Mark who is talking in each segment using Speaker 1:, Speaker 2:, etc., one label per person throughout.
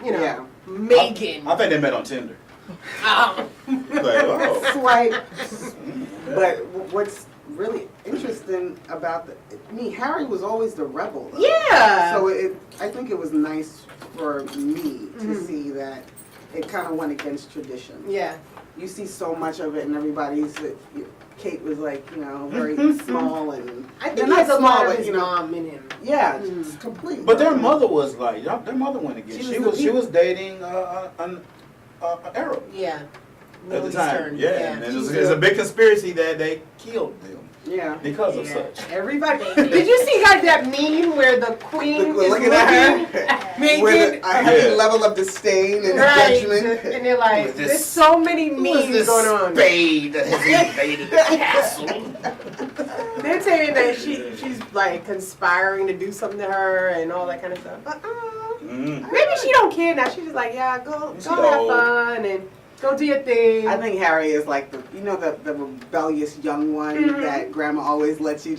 Speaker 1: you know,
Speaker 2: Yeah.
Speaker 1: Megan.
Speaker 3: I think they met on Tinder.
Speaker 1: Oh.
Speaker 3: Like, oh.
Speaker 2: Swipe. But what's really interesting about Harry was always the rebel. Though.
Speaker 1: Yeah.
Speaker 2: So I think it was nice for me to see that it kind of went against tradition.
Speaker 1: Yeah.
Speaker 2: You see so much of it, and everybody's. Kate was like, very small, and
Speaker 1: I think he has a lot of his mom in him.
Speaker 2: Yeah, completely.
Speaker 3: But their mother was like, their mother went against. She was dating an Arab.
Speaker 1: Yeah.
Speaker 3: At the time,
Speaker 1: Yeah.
Speaker 3: and it's a big conspiracy that they killed them.
Speaker 2: Yeah.
Speaker 3: Because of such.
Speaker 1: Everybody. Did you see guys that meme where the queen is looking
Speaker 2: at her?
Speaker 1: Megan?
Speaker 2: With a heavy level of disdain and judgment.
Speaker 1: And they're like, there's so many memes going on.
Speaker 3: Spade that has invaded the castle.
Speaker 1: They're saying that she's like conspiring to do something to her and all that kind of stuff. But maybe she don't care now. She's just like, yeah, go have fun and go do your thing.
Speaker 2: I think Harry is like the rebellious young one that grandma always lets you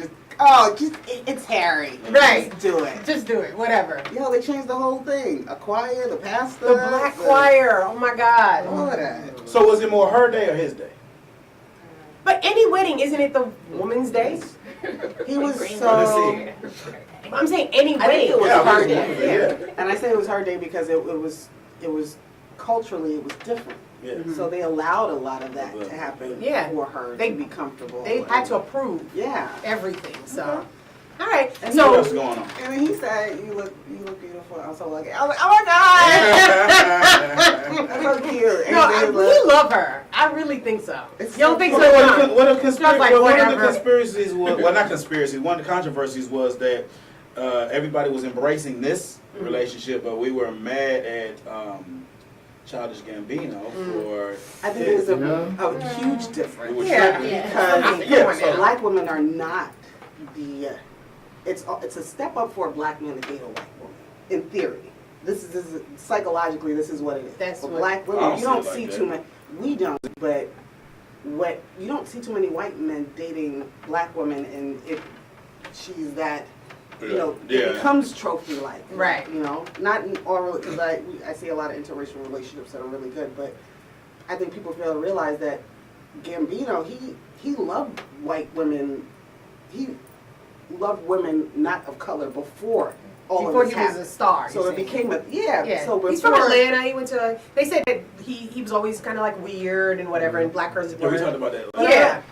Speaker 2: it's Harry.
Speaker 1: Right.
Speaker 2: Just do it.
Speaker 1: Just do it. Whatever.
Speaker 2: Yo, they changed the whole thing. A choir, the pastor.
Speaker 1: The black choir. Oh my God.
Speaker 2: All of that.
Speaker 3: So was it more her day or his day?
Speaker 1: But any wedding, isn't it the woman's day?
Speaker 2: He was so...
Speaker 1: I'm saying any
Speaker 2: I think
Speaker 1: wedding.
Speaker 2: it was her day.
Speaker 3: Yeah.
Speaker 2: And I say it was her day because it was culturally, it was different.
Speaker 3: Yeah.
Speaker 2: So they allowed a lot of that to happen for her to be comfortable.
Speaker 1: They had to approve everything. So, all right.
Speaker 3: And
Speaker 1: so
Speaker 3: what else going on?
Speaker 2: And then he said, "You look beautiful." I was so lucky. I was like, "Oh my God, that's so cute."
Speaker 1: No, we love her. I really think so. You don't think so?
Speaker 3: One of the conspiracies was, well, not conspiracies. One of the controversies was that everybody was embracing this relationship, but we were mad at. Childish Gambino for...
Speaker 2: I think there's a huge difference.
Speaker 1: Because
Speaker 2: black women are not the... It's a step up for a black man to date a white woman, in theory. This is psychologically, this is what it is.
Speaker 1: That's
Speaker 2: for
Speaker 1: what,
Speaker 2: black women, you don't see
Speaker 3: like
Speaker 2: too many... We don't, but you don't see too many white men dating black women, and she's that... it becomes trophy-like.
Speaker 1: Right.
Speaker 2: Not in all, because I see a lot of interracial relationships that are really good, but I think people fail to realize that Gambino, he loved white women. He loved women not of color before
Speaker 1: before he was a star.
Speaker 2: So it became So before,
Speaker 1: he's from Atlanta. He went to. They said that he was always kind of like weird and whatever, and black girls.
Speaker 3: Yeah, we talked about that.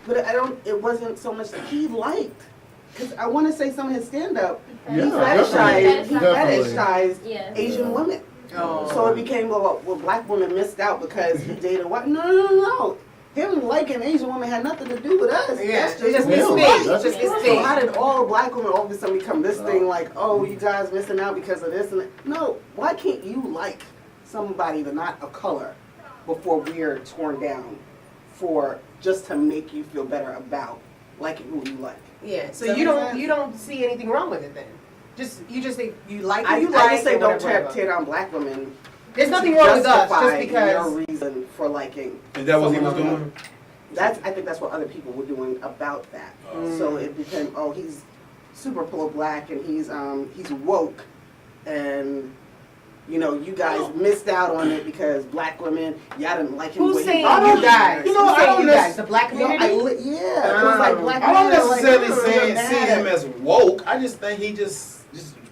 Speaker 2: But I don't. It wasn't so much that he liked. Because I want to say some of his stand-up, he fetishized Asian women.
Speaker 1: Oh.
Speaker 2: So it became, well, black women missed out because he dated white. No. Him liking Asian women had nothing to do with us.
Speaker 1: Yeah,
Speaker 2: That's
Speaker 1: just
Speaker 2: his
Speaker 1: thing.
Speaker 2: That's
Speaker 1: just his
Speaker 2: so
Speaker 1: thing.
Speaker 2: how did all black women all of a sudden become this thing like, oh, you guys missing out because of this and that? No, why can't you like somebody that's not of color before we're torn down just to make you feel better about liking who you like?
Speaker 1: Yeah, so you don't see anything wrong with it then. You just think you like who you
Speaker 2: I
Speaker 1: like.
Speaker 2: just say don't tear down black women.
Speaker 1: There's nothing wrong with us just because
Speaker 2: your reason for liking.
Speaker 3: Is that what he was doing?
Speaker 2: I think that's what other people were doing about that. So it became, he's super pro-black and he's woke, and you guys missed out on it because black women, y'all didn't like him.
Speaker 1: Who's saying you guys?
Speaker 3: I don't
Speaker 1: guys? The black community?
Speaker 2: It was like black.
Speaker 3: I don't necessarily see him as woke. I just think he just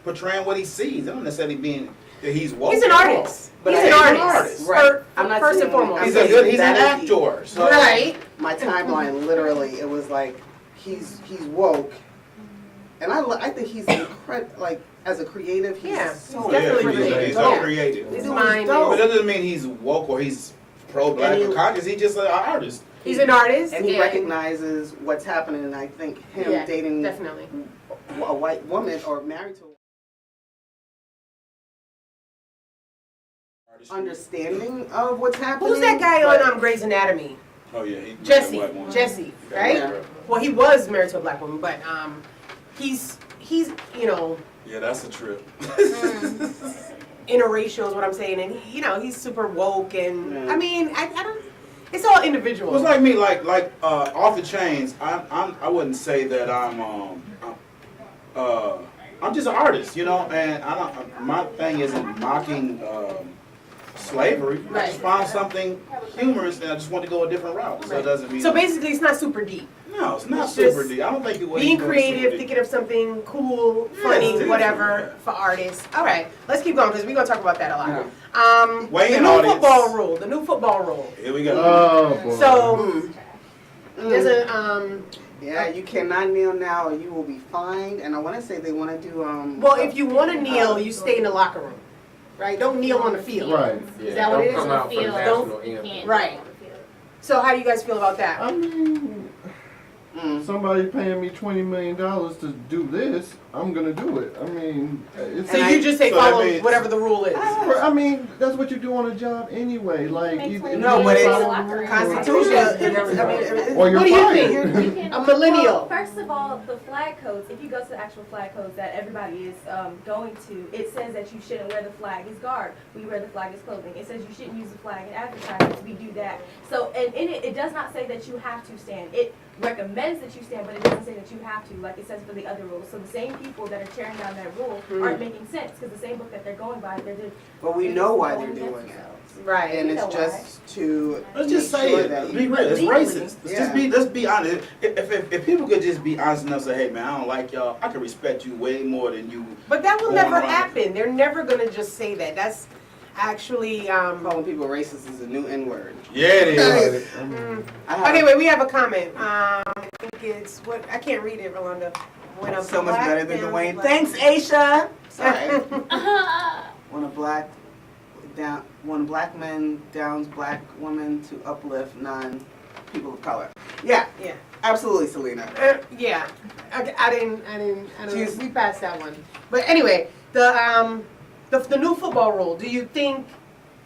Speaker 3: portraying what he sees. I don't necessarily mean that he's woke.
Speaker 1: He's an artist.
Speaker 2: But
Speaker 1: he's an artist.
Speaker 2: Right. I'm not
Speaker 1: first and foremost.
Speaker 3: He's an actor. So.
Speaker 1: Right.
Speaker 2: My timeline, literally, it was like he's woke, and I think he's incredible. Like as a creative, he's so
Speaker 1: definitely
Speaker 3: he's so creative.
Speaker 1: His mind.
Speaker 3: But that doesn't mean he's woke or he's pro-black or conscious. He's just an artist.
Speaker 1: He's an artist,
Speaker 2: and he recognizes what's happening. And I think him dating
Speaker 1: definitely
Speaker 2: a white woman or married to. Understanding of what's happening.
Speaker 1: Who's that guy on Grey's Anatomy?
Speaker 3: Oh yeah,
Speaker 1: Jesse, right?
Speaker 2: Yeah.
Speaker 1: Well, he was married to a black woman, but he's
Speaker 3: Yeah, that's a trip.
Speaker 1: Interracial is what I'm saying, and he's super woke, and I mean, I don't. It's all individual.
Speaker 3: Well, it's like me, like Off the Chainz. I wouldn't say that I'm just an artist, and I don't. My thing isn't mocking slavery. I
Speaker 1: Right.
Speaker 3: just found something humorous, and I just want to go a different route. So it doesn't mean.
Speaker 1: So basically, it's not super deep.
Speaker 3: no, it's not
Speaker 1: it's
Speaker 3: super
Speaker 1: just
Speaker 3: deep. I don't think it was
Speaker 1: Being
Speaker 3: super
Speaker 1: creative,
Speaker 3: deep.
Speaker 1: thinking of something cool,
Speaker 3: Yeah,
Speaker 1: funny,
Speaker 3: it's
Speaker 1: whatever
Speaker 3: different.
Speaker 1: for artists. All right, let's keep going because we're gonna talk about that a lot.
Speaker 2: Yeah.
Speaker 3: Weigh
Speaker 1: The
Speaker 3: in,
Speaker 1: new
Speaker 3: audience.
Speaker 1: football rule. The new football rule.
Speaker 3: Here we go.
Speaker 4: Oh boy.
Speaker 1: So there's a
Speaker 2: Yeah, you cannot kneel now or you will be fined. And I want to say they want to do
Speaker 1: well, if you want to kneel, you stay in the locker room, right? Don't kneel on the field.
Speaker 4: Right.
Speaker 1: Is that what it is?
Speaker 5: Don't come out for the
Speaker 6: Field.
Speaker 5: national anthem.
Speaker 6: Can't
Speaker 1: Right.
Speaker 6: go on the field.
Speaker 1: So how do you guys feel about that?
Speaker 4: I mean,
Speaker 2: Mm.
Speaker 4: somebody paying me $20 million to do this, I'm gonna do it. I mean, it's.
Speaker 1: So
Speaker 2: And
Speaker 1: you just say
Speaker 3: so that
Speaker 1: follow
Speaker 3: means-
Speaker 1: whatever the rule is.
Speaker 4: I mean, that's what you do on a job anyway. Like,
Speaker 6: Make
Speaker 4: you,
Speaker 6: 20
Speaker 4: you
Speaker 2: No, but
Speaker 4: follow
Speaker 2: it's
Speaker 4: the rules.
Speaker 2: Constitution.
Speaker 4: Or you're
Speaker 1: What do you
Speaker 4: fired.
Speaker 1: think? A millennial.
Speaker 7: Well, first of all, the flag codes, if you go to the actual flag codes that everybody is going to, it says that you shouldn't wear the flag as garb. We wear the flag as clothing. It says you shouldn't use the flag in advertisements. We do that. So, and in it, it does not say that you have to stand. It recommends that you stand, but it doesn't say that you have to, like it says for the other rules. So the same people that are tearing down that rule aren't making sense, because the same book that they're going by,
Speaker 2: But we know why they're doing it.
Speaker 1: Right.
Speaker 2: And
Speaker 7: You
Speaker 2: it's
Speaker 7: know
Speaker 2: just to
Speaker 3: Let's just
Speaker 2: make
Speaker 3: say
Speaker 2: sure
Speaker 3: it.
Speaker 2: that
Speaker 3: Be
Speaker 2: you-
Speaker 3: real. It's
Speaker 7: legally.
Speaker 3: racist.
Speaker 2: Yeah.
Speaker 3: Let's be honest. If people could just be honest enough to say, hey man, I don't like y'all. I can respect you way more than you.
Speaker 1: But that will
Speaker 3: Going
Speaker 1: never
Speaker 3: around.
Speaker 1: happen. They're never gonna just say that. That's actually
Speaker 2: calling people racist is a new N-word.
Speaker 3: Yeah, it is.
Speaker 2: I have
Speaker 1: okay. Wait, we have a comment. I think it's what I can't read it, Rolanda. When a
Speaker 2: so much
Speaker 1: black
Speaker 2: better than
Speaker 1: man-
Speaker 2: Dwayne. Thanks, Aisha. Sorry. When a black man downs black woman to uplift non-people of color. Yeah,
Speaker 1: Yeah.
Speaker 2: absolutely, Selena.
Speaker 1: Yeah. I didn't.
Speaker 2: She's-
Speaker 1: We passed that one. But anyway, the new football rule. Do you think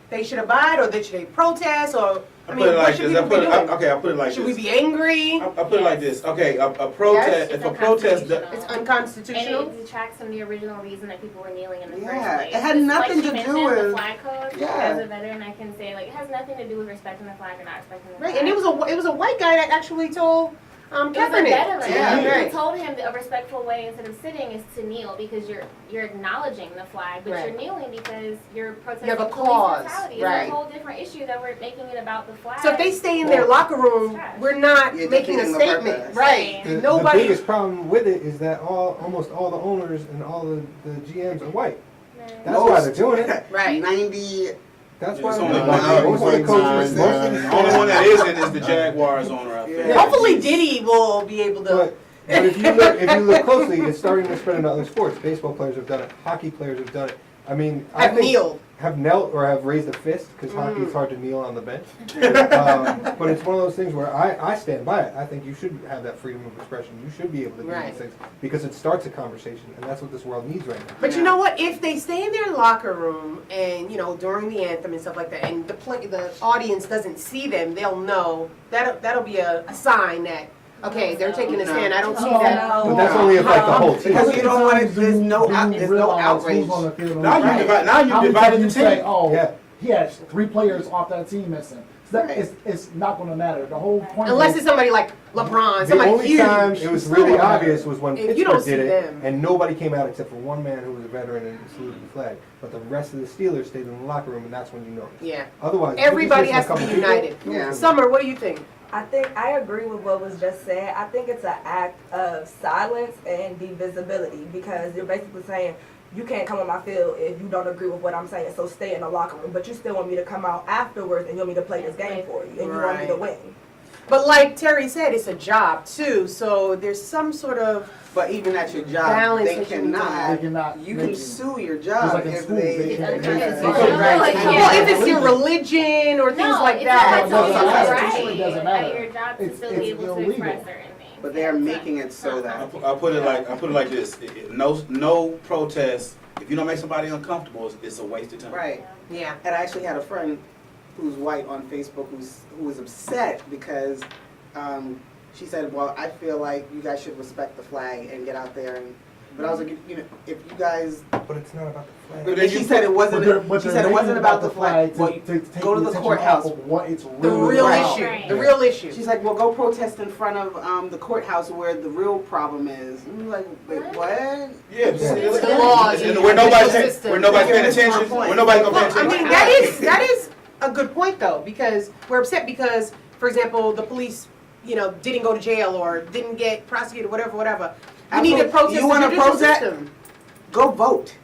Speaker 1: they should abide, or should they protest, or I mean,
Speaker 3: put it
Speaker 1: what
Speaker 3: like
Speaker 1: should
Speaker 3: this.
Speaker 1: people be doing?
Speaker 3: Okay, I put it like
Speaker 1: Should
Speaker 3: this.
Speaker 1: we be angry?
Speaker 3: I put it like this. Okay, a protest.
Speaker 1: Yes,
Speaker 3: If
Speaker 6: it's
Speaker 3: a protest.
Speaker 6: unconstitutional.
Speaker 1: It's
Speaker 6: And
Speaker 1: unconstitutional.
Speaker 6: it detracts from the original reason that people were kneeling in the
Speaker 2: Yeah,
Speaker 6: first place.
Speaker 2: it had
Speaker 6: Just
Speaker 2: nothing
Speaker 6: like
Speaker 2: to
Speaker 6: she
Speaker 2: do
Speaker 6: mentioned,
Speaker 2: with-
Speaker 6: the flag code.
Speaker 2: Yeah.
Speaker 6: As a veteran, I can say like it has nothing to do with respecting the flag or not respecting the
Speaker 1: Right,
Speaker 6: flag.
Speaker 1: and it was a white guy that actually told
Speaker 6: It was a
Speaker 1: Kaepernick.
Speaker 6: veteran.
Speaker 2: Yeah.
Speaker 6: He
Speaker 1: Right.
Speaker 6: told him that a respectful way instead of sitting is to kneel because you're acknowledging the flag, but
Speaker 1: Right.
Speaker 6: you're kneeling because you're protesting
Speaker 1: You have a
Speaker 6: police
Speaker 1: cause,
Speaker 6: brutality.
Speaker 1: right.
Speaker 6: It's a whole different issue that we're making it about the flag.
Speaker 1: So if they stay in their locker room, we're not
Speaker 2: You're
Speaker 1: making a
Speaker 2: defeating the
Speaker 1: statement,
Speaker 2: purpose.
Speaker 1: right?
Speaker 6: The-
Speaker 1: Nobody.
Speaker 5: The biggest problem with it is that almost all the owners and all the GMs are white. That's why they're doing it.
Speaker 1: Right.
Speaker 2: 90.
Speaker 5: That's
Speaker 3: It's
Speaker 5: why
Speaker 3: only
Speaker 5: they're
Speaker 3: one
Speaker 5: doing it. Most of the
Speaker 4: out.
Speaker 5: coaches, most of
Speaker 3: The only one that isn't is the Jaguars owner. I think.
Speaker 2: Yeah.
Speaker 1: Hopefully Diddy will be able to.
Speaker 5: but if you look closely, it's starting to spread into other sports. Baseball players have done it. Hockey players have done it. I mean, I
Speaker 1: Have
Speaker 5: think
Speaker 1: kneeled.
Speaker 5: have knelt or have raised a fist because hockey it's hard to kneel on the bench. But it's one of those things where I stand by it. I think you should have that freedom of expression. You should be able to do
Speaker 1: Right.
Speaker 5: these things because it starts a conversation, and that's what this world needs right now.
Speaker 1: But you know what? If they stay in their locker room and during the anthem and stuff like that, and the audience doesn't see them, they'll know that'll be a sign that okay, they're taking a stand. I don't see that.
Speaker 5: But that's only if like the whole team.
Speaker 2: Because you don't want it, there's no outrage.
Speaker 3: Now you divide. Now you
Speaker 8: How many
Speaker 3: divide
Speaker 8: times
Speaker 3: the
Speaker 8: you say,
Speaker 3: team.
Speaker 8: oh,
Speaker 5: Yeah.
Speaker 8: he has 3 players off that team missing? So that,
Speaker 2: Right.
Speaker 8: it's not going to matter. The whole point
Speaker 1: Unless
Speaker 8: is,
Speaker 1: it's somebody like LeBron,
Speaker 5: The
Speaker 1: somebody
Speaker 5: only
Speaker 1: huge.
Speaker 5: time it was really obvious was when
Speaker 1: If you don't
Speaker 5: Pittsburgh did
Speaker 1: see
Speaker 5: it,
Speaker 1: them.
Speaker 5: and nobody came out except for one man who was a veteran and saluted the flag. But the rest of the Steelers stayed in the locker room, and that's when you noticed.
Speaker 1: Yeah.
Speaker 5: Otherwise,
Speaker 1: Everybody
Speaker 5: if you just
Speaker 1: has to
Speaker 5: listen
Speaker 1: be
Speaker 5: a couple
Speaker 1: united.
Speaker 5: people,
Speaker 2: Yeah.
Speaker 1: Summer, what do you think?
Speaker 7: I think I agree with what was just said. I think it's an act of silence and divisibility, because you're basically saying you can't come on my field if you don't agree with what I'm saying, so stay in the locker room. But you still want me to come out afterwards and you want me to play this game for you, and you want me to win.
Speaker 1: But like Terry said, it's a job too, so there's some sort of
Speaker 2: But even at your job,
Speaker 1: Balance
Speaker 2: they
Speaker 1: that you need to
Speaker 2: cannot.
Speaker 8: they cannot
Speaker 2: You
Speaker 8: make
Speaker 2: can
Speaker 8: you-
Speaker 2: sue your
Speaker 8: Just
Speaker 2: job
Speaker 8: like in
Speaker 2: if
Speaker 8: school,
Speaker 2: they.
Speaker 8: they can't make you-
Speaker 1: right.
Speaker 6: Yeah.
Speaker 1: Well, if it's your religion or things
Speaker 6: No,
Speaker 1: like
Speaker 6: it's
Speaker 1: that.
Speaker 6: not
Speaker 8: No,
Speaker 6: something
Speaker 8: no,
Speaker 6: that's
Speaker 8: no,
Speaker 6: right.
Speaker 8: it doesn't
Speaker 6: At
Speaker 8: matter.
Speaker 6: your job to
Speaker 8: It's-
Speaker 6: still be
Speaker 8: it's
Speaker 6: able to
Speaker 8: illegal.
Speaker 6: express certain things.
Speaker 2: But they're making it so that.
Speaker 3: I put it like this. No protest. If you don't make somebody uncomfortable, it's a waste of time.
Speaker 2: Right.
Speaker 1: Yeah.
Speaker 2: And I actually had a friend who's white on Facebook who was upset because she said, well, I feel like you guys should respect the flag and get out there and But I was like, you know, if you guys,
Speaker 5: But it's not about the flag.
Speaker 3: But
Speaker 2: and she said it wasn't.
Speaker 8: But
Speaker 2: She
Speaker 8: they're
Speaker 2: said it
Speaker 8: making
Speaker 2: wasn't about the flag. Well,
Speaker 8: to take
Speaker 2: go to the
Speaker 8: attention
Speaker 2: courthouse.
Speaker 8: off of what it's
Speaker 1: The
Speaker 8: really
Speaker 1: real
Speaker 8: about.
Speaker 1: issue.
Speaker 6: Right.
Speaker 1: The real issue.
Speaker 2: She's like, well, go protest in front of the courthouse where the real problem is. And we're like, wait, what?
Speaker 3: Yeah,
Speaker 5: Yeah.
Speaker 3: it's
Speaker 1: the law,
Speaker 3: where nobody's
Speaker 1: system.
Speaker 3: paying attention.
Speaker 2: That's my point.
Speaker 3: Where nobody's gonna pay
Speaker 1: Well, I
Speaker 3: attention.
Speaker 1: mean, that is a good point though, because we're upset because, for example, the police, you know, didn't go to jail or didn't get prosecuted, whatever. We need to
Speaker 2: Absolutely.
Speaker 1: protest
Speaker 2: You
Speaker 1: the
Speaker 2: wanna
Speaker 1: judicial
Speaker 2: protest?
Speaker 1: system.
Speaker 2: Go vote.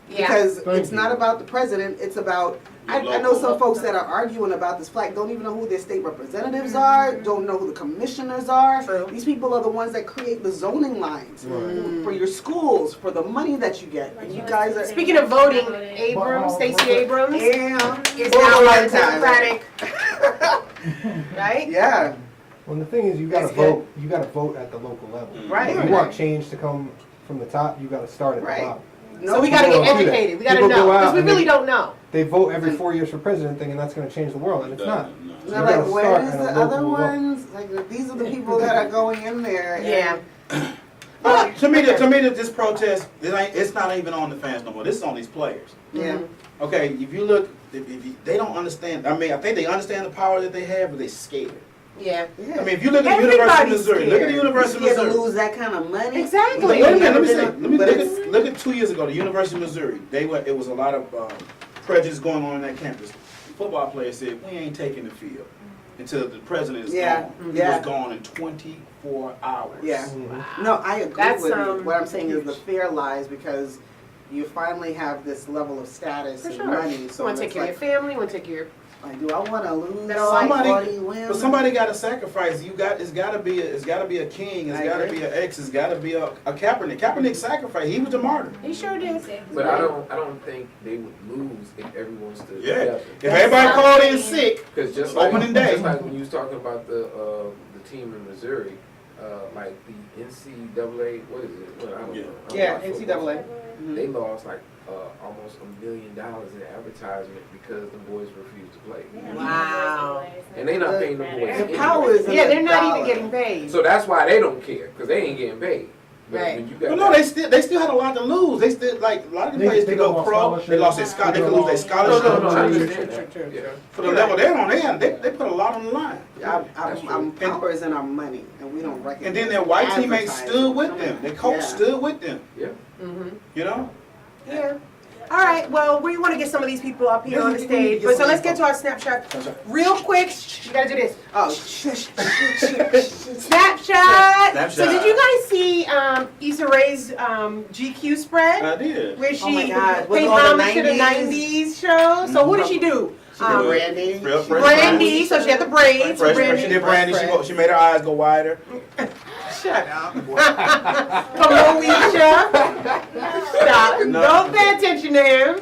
Speaker 1: Yeah.
Speaker 2: Because
Speaker 4: Thank
Speaker 2: it's not
Speaker 4: you.
Speaker 2: about the president, it's about, I know some folks that are arguing about this flag, don't even know who their state representatives are, don't know who the commissioners are.
Speaker 1: True.
Speaker 2: These people are the ones that create the zoning lines for your schools, for the money that you get. And you guys are,
Speaker 1: Speaking of voting, Abrams, Stacey Abrams
Speaker 2: yeah,
Speaker 1: is
Speaker 2: Vote
Speaker 1: now
Speaker 2: one
Speaker 1: a
Speaker 2: time.
Speaker 1: Democratic, right?
Speaker 2: Yeah,
Speaker 5: Well, the thing is, you gotta
Speaker 2: That's good.
Speaker 5: vote. You gotta vote at the local level.
Speaker 2: right.
Speaker 5: If you want change to come from the top, you gotta start at
Speaker 2: Right.
Speaker 5: the bottom.
Speaker 1: So we gotta
Speaker 5: people
Speaker 1: get
Speaker 5: don't do that.
Speaker 1: educated. We gotta
Speaker 5: People go
Speaker 1: know,
Speaker 5: out
Speaker 1: because we
Speaker 5: and
Speaker 1: really
Speaker 5: they-
Speaker 1: don't know.
Speaker 5: They vote every 4 years for president, thinking that's gonna change the world, and it's not.
Speaker 3: No.
Speaker 2: And
Speaker 5: You
Speaker 2: they're
Speaker 5: gotta
Speaker 2: like, where's
Speaker 5: start at
Speaker 2: the
Speaker 5: a
Speaker 2: other
Speaker 5: local level.
Speaker 2: ones? Like, these are the people that are going in there.
Speaker 1: Yeah.
Speaker 3: Well, to me, this protest, it's not even on the fans no more. This is on these players.
Speaker 2: Yeah.
Speaker 3: Okay, if you look, if they don't understand. I mean, I think they understand the power that they have, but they're scared.
Speaker 1: Yeah.
Speaker 3: I mean, if you look at the University of
Speaker 1: Everybody's
Speaker 3: Missouri, look at the
Speaker 1: scared.
Speaker 3: University
Speaker 2: Scared
Speaker 3: of
Speaker 2: to
Speaker 3: Missouri.
Speaker 2: lose that kind of money.
Speaker 1: Exactly.
Speaker 3: Wait a minute, let me
Speaker 2: But
Speaker 3: say.
Speaker 2: it's-
Speaker 3: Look at 2 years ago, the University of Missouri. It was a lot of prejudice going on that campus. Football players said, "We ain't taking the field until the president is
Speaker 2: Yeah,
Speaker 3: gone." He
Speaker 2: yeah.
Speaker 3: was gone in 24 hours.
Speaker 2: Yeah.
Speaker 5: Mhm.
Speaker 2: No, I agree
Speaker 1: That's,
Speaker 2: with you. What I'm saying is the
Speaker 1: huge.
Speaker 2: fear lies because you finally have this level of status
Speaker 1: For
Speaker 2: and
Speaker 1: sure.
Speaker 2: money.
Speaker 1: You
Speaker 2: So
Speaker 1: want to take
Speaker 2: it's
Speaker 1: care of
Speaker 2: like,
Speaker 1: your family, you want to take care of your...
Speaker 2: like, do I want to lose
Speaker 1: That all right.
Speaker 2: 40 women?
Speaker 3: But somebody got to sacrifice. It's got to be a king. It's
Speaker 2: I
Speaker 3: got to
Speaker 2: agree.
Speaker 3: be an X. It's got to be a Kaepernick. Kaepernick sacrificed. He was a martyr.
Speaker 1: He sure did.
Speaker 9: But I don't think they would lose if everyone stood
Speaker 3: Yeah.
Speaker 9: together.
Speaker 3: If everybody called in sick,
Speaker 9: Because just like
Speaker 3: Opening day.
Speaker 9: just like when you was talking about the team in Missouri, like the NCAA, what is it? What, I don't know. I don't
Speaker 2: Yeah,
Speaker 9: watch football.
Speaker 2: NCAA.
Speaker 9: They lost like almost $1 million in advertisement because the boys refused to play,
Speaker 1: Wow.
Speaker 9: and they not paying the boys.
Speaker 2: The
Speaker 9: anyway.
Speaker 2: power is in
Speaker 1: Yeah,
Speaker 2: the
Speaker 1: they're not
Speaker 2: dollar.
Speaker 1: even getting paid.
Speaker 9: So that's why they don't care because they ain't getting paid. But
Speaker 1: Right.
Speaker 9: when you got
Speaker 3: well, no, they still had a lot to lose. They still a lot of the players
Speaker 8: They
Speaker 3: could go
Speaker 8: lost
Speaker 3: pro.
Speaker 8: scholarships.
Speaker 3: They lost their they could lose their
Speaker 9: no,
Speaker 3: scholarship.
Speaker 9: no, no, I
Speaker 1: True,
Speaker 9: understand
Speaker 1: true,
Speaker 9: that.
Speaker 1: true,
Speaker 9: Yeah.
Speaker 3: For the level they're on, they put a lot on the line.
Speaker 9: That's true.
Speaker 2: Power is in our money, and we don't recognize.
Speaker 3: And then their white teammates
Speaker 2: advertising.
Speaker 3: stood with them. Their coach
Speaker 2: Yeah.
Speaker 3: stood with them.
Speaker 9: Yeah.
Speaker 1: Mm-hmm.
Speaker 3: You know.
Speaker 1: Yeah. All right. Well, we want to get some of these people up here on the stage, but so let's get to our snapshot real quick. You gotta do this.
Speaker 2: Oh,
Speaker 1: Snapshot. So did you guys see Issa Rae's GQ spread
Speaker 3: I did.
Speaker 1: where she
Speaker 2: Oh my God. Was
Speaker 1: paid
Speaker 2: it all the
Speaker 1: homage to the
Speaker 2: 90s?
Speaker 1: '90s show? So what did she do?
Speaker 2: She did Brandy.
Speaker 3: Fresh
Speaker 1: Brandy. So she had the braids.
Speaker 3: Fresh,
Speaker 1: Brandy.
Speaker 3: she did Brandy. She made her eyes go wider.
Speaker 1: Shut up. Come on, Alicia. Stop.
Speaker 3: No.
Speaker 1: Don't pay attention to him.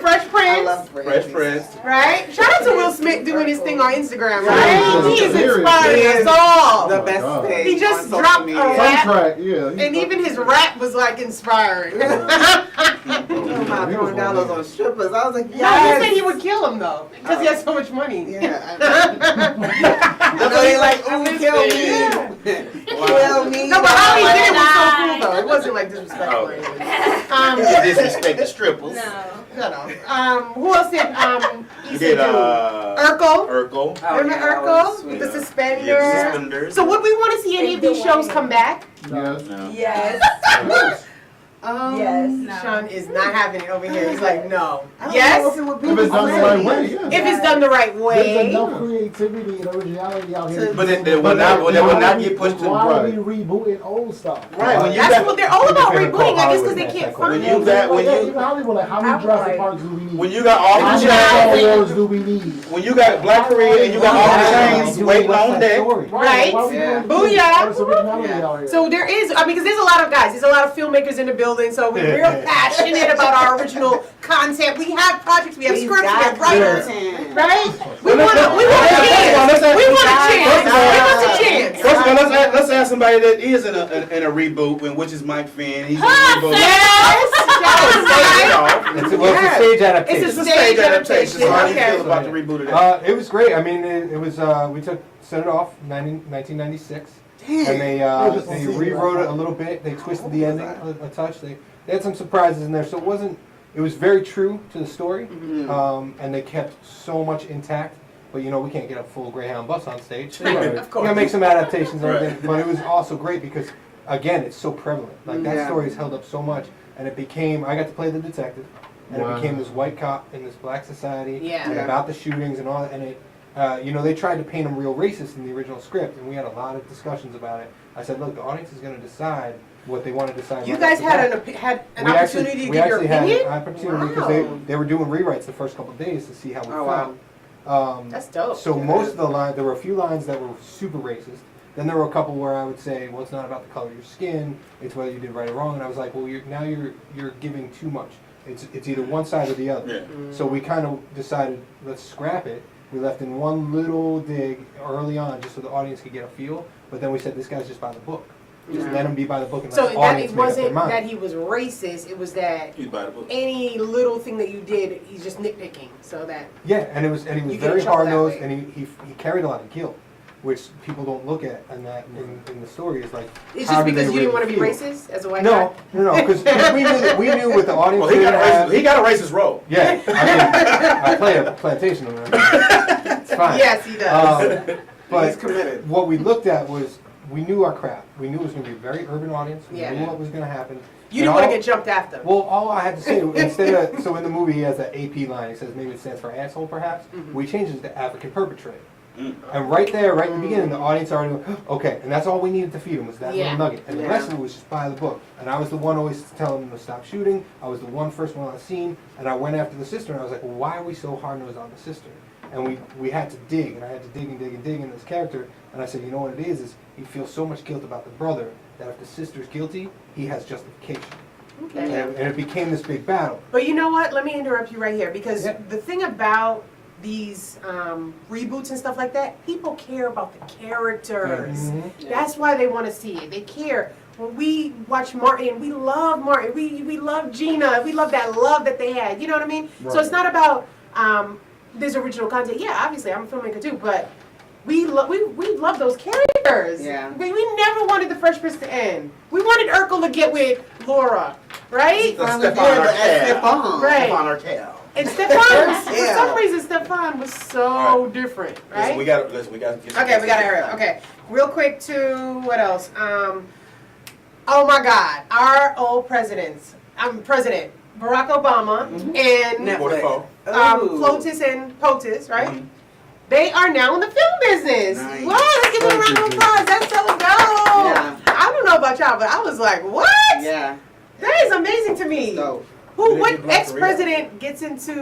Speaker 1: Fresh
Speaker 2: I
Speaker 1: Prince.
Speaker 2: love Brandy.
Speaker 3: Fresh Prince.
Speaker 1: Right? Shout out to Will Smith doing his thing on Instagram,
Speaker 2: Yeah.
Speaker 1: right? He is inspiring us all.
Speaker 2: The best
Speaker 4: God.
Speaker 2: thing.
Speaker 1: He just
Speaker 2: on social
Speaker 1: dropped a
Speaker 2: media.
Speaker 1: rap.
Speaker 4: Soundtrack, yeah.
Speaker 1: And even his rap was like inspiring.
Speaker 2: Talking about throwing dollars on strippers. I was like,
Speaker 1: No, he
Speaker 2: yes.
Speaker 1: said he would kill him though, because he has so much money.
Speaker 2: Yeah. I know they like, ooh, kill me. Kill me.
Speaker 1: No, but how he did it was so cool though. It wasn't like disrespectful.
Speaker 3: Oh.
Speaker 1: or anything.
Speaker 3: You disrespect the strippers.
Speaker 1: Shut up. Who else did
Speaker 3: You
Speaker 1: Issa
Speaker 3: did
Speaker 1: do? Urkel.
Speaker 3: Urkel.
Speaker 1: Remember
Speaker 2: yeah, that
Speaker 1: Urkel
Speaker 2: was
Speaker 1: with
Speaker 2: sweet.
Speaker 1: the suspender?
Speaker 3: Yeah, suspenders.
Speaker 1: So would we want to see any of these shows come back?
Speaker 4: Yes.
Speaker 3: No.
Speaker 7: Yes. Yes.
Speaker 1: Sean is not having it over here. He's like, no.
Speaker 2: I don't know
Speaker 1: Yes,
Speaker 2: if it would be
Speaker 4: If it's done the right way,
Speaker 1: if
Speaker 4: yeah.
Speaker 1: it's done the right
Speaker 8: There's
Speaker 1: way.
Speaker 8: enough creativity and originality out here.
Speaker 3: But they will not get pushed to the
Speaker 8: Why are
Speaker 3: right.
Speaker 8: we rebooting old stuff?
Speaker 3: Right, when you
Speaker 1: That's
Speaker 3: got-
Speaker 1: what they're all about
Speaker 5: Independent
Speaker 1: rebooting. I guess because
Speaker 5: Hollywood
Speaker 1: they
Speaker 5: has
Speaker 1: can't
Speaker 5: that
Speaker 1: find
Speaker 3: When you
Speaker 1: it.
Speaker 3: got when
Speaker 8: Even
Speaker 3: you
Speaker 8: Hollywood, like how many Jurassic Parks do we need?
Speaker 3: when you got
Speaker 8: How
Speaker 3: Off
Speaker 8: many
Speaker 3: the
Speaker 8: Star
Speaker 3: Chainz,
Speaker 8: Wars do we need?
Speaker 3: when you got Black Korea and you got Off the Chainz waiting on deck.
Speaker 1: Right.
Speaker 8: Why are we
Speaker 2: Yeah.
Speaker 8: doing
Speaker 1: Booyah.
Speaker 8: artist originality
Speaker 2: Yeah.
Speaker 8: out here?
Speaker 1: So there is, I mean, because there's a lot of guys, there's a lot of filmmakers in the building, so we're real passionate about our original content. We have projects, we have
Speaker 2: We've
Speaker 1: scripts, we
Speaker 2: got
Speaker 1: have writers,
Speaker 2: content.
Speaker 1: right? We want a chance. We want a chance. Give us a chance.
Speaker 3: First of all, let's ask somebody that is in a reboot, which is Mike Finn. He's in a reboot.
Speaker 1: Yes.
Speaker 5: It's a stage adaptation.
Speaker 1: It's a
Speaker 3: It's a
Speaker 1: stage
Speaker 3: stage adaptation. So how do you
Speaker 1: Okay.
Speaker 3: feel about the reboot of that?
Speaker 5: It was great. I mean, it was we set it off 1996. And they rewrote it a little bit. They twisted the ending a touch. They had some surprises in there, so it was very true to the story, and they kept so much intact. But you know, we can't get a full Greyhound bus on stage.
Speaker 1: Of course.
Speaker 5: We're gonna make some adaptations and everything. But it was also great because, again, it's so prevalent. Like that story has held up so much, and it became. I got to play the detective, and it became this white cop in this black society, and about the shootings and all that. And it, you know, they tried to paint him real racist in the original script, and we had a lot of discussions about it. I said, look, the audience is gonna decide what they want to decide.
Speaker 1: You guys had an opportunity to give your opinion?
Speaker 5: We actually had an opportunity because they were doing rewrites the first couple of days to see how we felt.
Speaker 1: That's dope.
Speaker 5: So most of the lines, there were a few lines that were super racist. Then there were a couple where I would say, well, it's not about the color of your skin, it's whether you did right or wrong. And I was like, well, you're giving too much. It's either one side or the other.
Speaker 3: Yeah.
Speaker 5: So we kind of decided, let's scrap it. We left in one little dig early on just so the audience could get a feel. But then we said, this guy's just by the book. Just let him be by the book and let the audience make up their mind.
Speaker 1: So it wasn't that he was racist, it was that
Speaker 3: He's by the book.
Speaker 1: any little thing that you did, he's just nitpicking, so that...
Speaker 5: Yeah, and he was very hard-nosed, and he carried a lot of guilt, which people don't look at in the story. Is like,
Speaker 1: it's just because you didn't want to be racist as a white guy?
Speaker 5: No, because we knew what the audience
Speaker 3: Well, he got a racist role.
Speaker 5: Yeah, I mean, I play a plantation owner. It's fine.
Speaker 1: Yes, he does.
Speaker 5: But
Speaker 2: he's committed.
Speaker 5: What we looked at was, we knew our crap. We knew it was going to be a very urban audience. We knew what was going to happen.
Speaker 1: You didn't want to get jumped after.
Speaker 5: Well, all I had to say, instead of, so in the movie he has that AP line, he says maybe it stands for asshole perhaps, we changed it to African perpetrator. And right there, right in the beginning, the audience already went, okay, and that's all we needed to feed him was that little nugget. And the rest of it was just by the book. And I was the one always telling them to stop shooting. I was the first one on the scene. And I went after the sister, and I was like, well, why are we so hard-nosed on the sister? And we had to dig, and I had to dig and dig and dig in this character. And I said, you know what it is he feels so much guilt about the brother that if the sister's guilty, he has justification.
Speaker 1: Okay.
Speaker 5: And it became this big battle.
Speaker 1: But you know what? Let me interrupt you right here, because the thing about these reboots and stuff like that, people care about the characters. That's why they want to see it. They care. When we watch Martin, we love Martin. We love Gina. We love that love that they had. You know what I mean? Right. So it's not about this original content. Yeah, obviously, I'm a filmmaker too, but we love those characters.
Speaker 2: Yeah.
Speaker 1: We never wanted the Fresh Prince to end. We wanted Urkel to get with Laura, right?
Speaker 3: Stefan Urkel.
Speaker 1: Right.
Speaker 3: Stefan Urkel.
Speaker 1: And Stefan, for some reason, Stefan was so different, right?
Speaker 3: Listen, we got to get
Speaker 1: Okay, we got to hurry up. Okay, real quick to what else? Oh my God, our old president Barack Obama and Plotis and POTUS, right? They are now in the film business.
Speaker 3: Nice.
Speaker 1: Wow, let's give them a round of applause. That's so dope.
Speaker 2: Yeah.
Speaker 1: I don't know about y'all, but I was like, what?
Speaker 2: Yeah.
Speaker 1: That is amazing to me.
Speaker 2: So,
Speaker 1: What ex-president gets into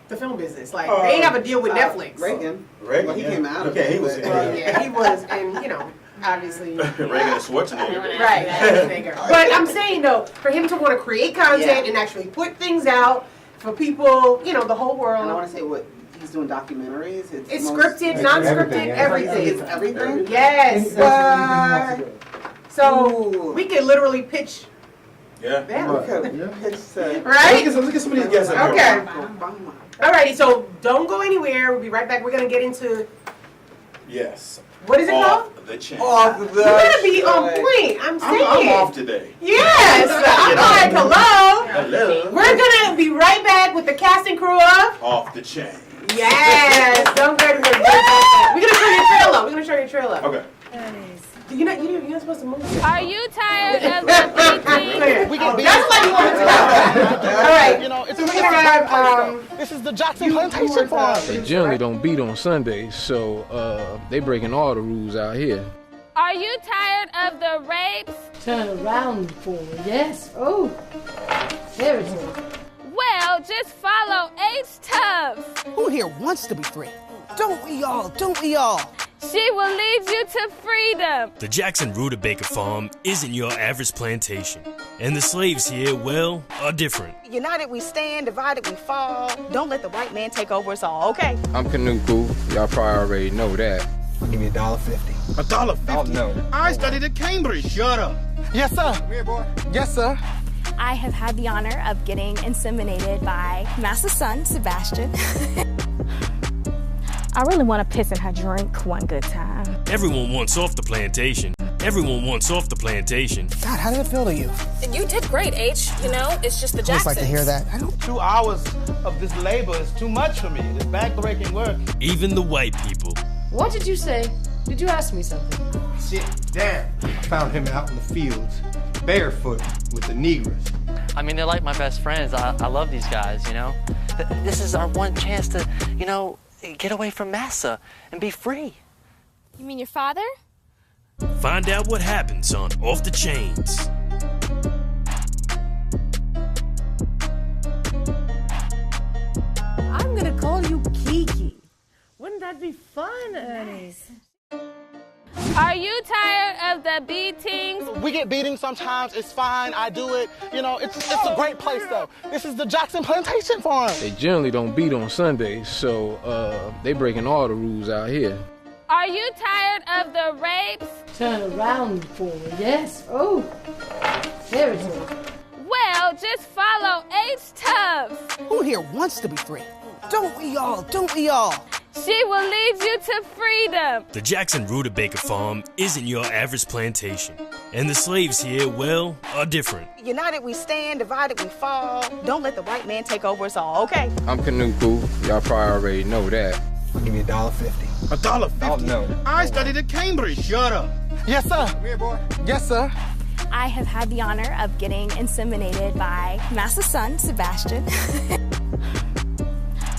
Speaker 1: the film business? Like, they have a deal with Netflix.
Speaker 2: Reagan.
Speaker 3: Well,
Speaker 2: he came out of
Speaker 3: it.
Speaker 2: it.
Speaker 3: He was.
Speaker 1: Yeah, he was, and you know, obviously.
Speaker 3: Reagan and Schwarzenegger.
Speaker 1: Right, Schwarzenegger. But I'm saying though, for him to want to create content and actually put things out for people, you know, the whole world.
Speaker 2: And I want to say what he's doing documentaries.
Speaker 1: It's scripted, non-scripted, everything.
Speaker 2: It's everything.
Speaker 1: Yes. So we could literally pitch.
Speaker 3: Yeah.
Speaker 1: Right?
Speaker 3: Look at some of these guys.
Speaker 1: Okay. Alrighty, so don't go anywhere. We'll be right back. We're gonna get into.
Speaker 3: Yes.
Speaker 1: What is it called?
Speaker 3: Off the Chainz.
Speaker 1: You gotta be on point. I'm saying.
Speaker 3: I'm off today.
Speaker 1: Yes. I'm like, hello.
Speaker 3: Hello.
Speaker 1: We're gonna be right back with the casting crew of
Speaker 3: Off the Chainz.
Speaker 1: Yes. Don't go anywhere. We're gonna show you a trailer.
Speaker 3: Okay.
Speaker 1: You're not supposed to move.
Speaker 6: Are you tired of the beating?
Speaker 1: That's like you want it to go. All right.
Speaker 10: You know, it's
Speaker 1: So we're gonna have
Speaker 10: this is the Jackson Plantation Farm.
Speaker 9: They generally don't beat on Sundays, so they breaking all the rules out here.
Speaker 6: Are you tired of the rapes?
Speaker 11: Turn around for me, yes? Oh, there it is.
Speaker 6: Well, just follow H-Tubbs.
Speaker 10: Who here wants to be free? Don't we all? Don't we all?
Speaker 6: She will lead you to freedom.
Speaker 12: The Jackson Rutabaga Farm isn't your average plantation. And the slaves here, well, are different.
Speaker 13: United we stand, divided we fall. Don't let the white man take over us all, okay?
Speaker 9: I'm Kanuku. Y'all probably already know that.
Speaker 5: Give me $1.50.
Speaker 8: $1.50?
Speaker 5: Oh, no.
Speaker 8: I studied at Cambridge. Shut up. Yes, sir. Come here, boy. Yes, sir.
Speaker 14: I have had the honor of getting inseminated by Master's son, Sebastian. I really want to piss in her drink one good time.
Speaker 12: Everyone wants off the plantation. Everyone wants off the plantation.
Speaker 10: God, how did it feel to you?
Speaker 15: You did great, H. You know, it's just the
Speaker 10: I always
Speaker 15: Jacksons.
Speaker 10: like to hear that. I don't.
Speaker 8: 2 hours of this labor is too much for me. This back-breaking work.
Speaker 12: Even the white people.
Speaker 11: What did you say? Did you ask me something?
Speaker 4: Sit down.
Speaker 5: I found him out in the fields, barefoot with the Negroes.
Speaker 16: I mean, they're like my best friends. I love these guys, you know? This is our one chance to, you know, get away from massa and be free.
Speaker 14: You mean your father?
Speaker 12: Find out what happens on Off the Chainz.
Speaker 11: I'm gonna call you Kiki. Wouldn't that be fun, Ernie?
Speaker 15: Are you tired of the beatings?
Speaker 8: We get beatings sometimes. It's fine. I do it. You know, it's a great place, though. This is the Jackson Plantation Farm.
Speaker 9: They generally don't beat on Sundays, so they breaking all the rules out here.
Speaker 15: Are you tired of the rapes?
Speaker 11: Turn around forward. Yes. Oh, there it is.
Speaker 15: Well, just follow H. Tubbs.
Speaker 10: Who here wants to be free? Don't we all? Don't we all?
Speaker 15: She will lead you to freedom.
Speaker 12: The Jackson Rutabaga Farm isn't your average plantation. And the slaves here, well, are different.
Speaker 13: United we stand, divided we fall. Don't let the white man take over us all, okay?
Speaker 9: I'm Kanuku. Y'all probably already know that.
Speaker 5: I'll give you $1.50.
Speaker 8: $1.50?
Speaker 5: Oh, no.
Speaker 8: I studied at Cambridge. Shut up. Yes, sir. Come here, boy. Yes, sir.
Speaker 14: I have had the honor of getting inseminated by Master's son, Sebastian.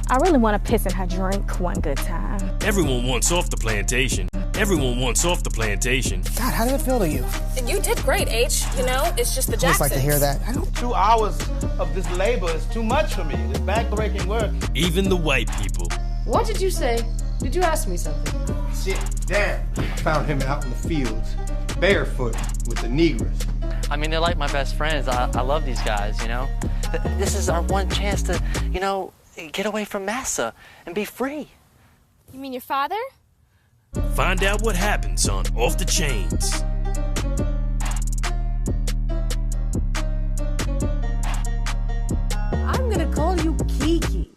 Speaker 14: I really want to piss in her drink one good time.
Speaker 12: Everyone wants off the plantation. Everyone wants off the plantation.
Speaker 10: God, how did it feel to you?
Speaker 15: You did great, H. You know, it's just the
Speaker 10: I always
Speaker 15: Jacksons.
Speaker 10: like to hear that. I don't.
Speaker 8: 2 hours of this labor is too much for me. This back-breaking work.
Speaker 12: Even the white people.
Speaker 11: What did you say? Did you ask me something?
Speaker 4: Sit down.
Speaker 5: I found him out in the fields, barefoot with the Negroes.
Speaker 16: I mean, they're like my best friends. I love these guys, you know? This is our one chance to, you know, get away from massa and be free.
Speaker 14: You mean your father?
Speaker 12: Find out what happens on Off the Chainz.
Speaker 11: I'm gonna call you Kiki.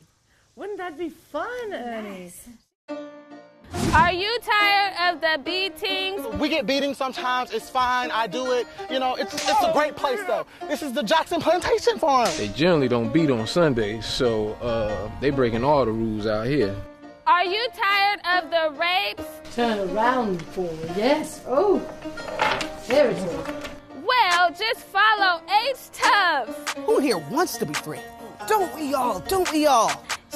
Speaker 11: Wouldn't that be fun, Ernie?
Speaker 15: Are you tired of the beatings?
Speaker 8: We get beatings sometimes. It's fine. I do it. You know, it's a great place, though. This is the Jackson Plantation Farm.
Speaker 9: They generally don't beat on Sundays, so they breaking all the rules out here.
Speaker 15: Are you tired of the rapes?
Speaker 11: Turn around forward. Yes. Oh, there it is.
Speaker 15: Well, just follow H. Tubbs.
Speaker 10: Who here wants to be free? Don't we all? Don't we all?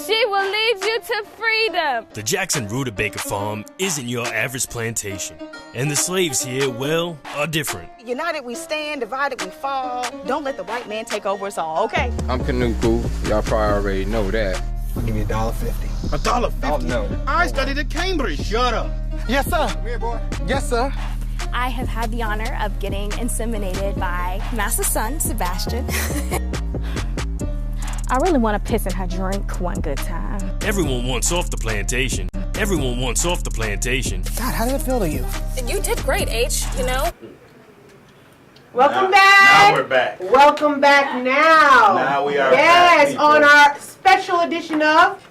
Speaker 15: She will lead you to freedom.
Speaker 12: The Jackson Rutabaga Farm isn't your average plantation. And the slaves here, well, are different.
Speaker 13: United we stand, divided we fall. Don't let the white man take over us all, okay?
Speaker 9: I'm Kanuku. Y'all probably already know that.
Speaker 5: I'll give you $1.50.
Speaker 8: $1.50?
Speaker 5: Oh, no.
Speaker 8: I studied at Cambridge. Shut up. Yes, sir. Come here, boy. Yes, sir.
Speaker 14: I have had the honor of getting inseminated by Master's son, Sebastian. I really want to piss in her drink one good time.
Speaker 12: Everyone wants off the plantation. Everyone wants off the plantation.
Speaker 10: God, how did it feel to you?
Speaker 15: You did great, H. You know?
Speaker 1: Welcome back.
Speaker 3: Now we're back.
Speaker 1: Welcome back now.
Speaker 3: Now we are
Speaker 1: yes,
Speaker 3: back,
Speaker 1: on our special edition of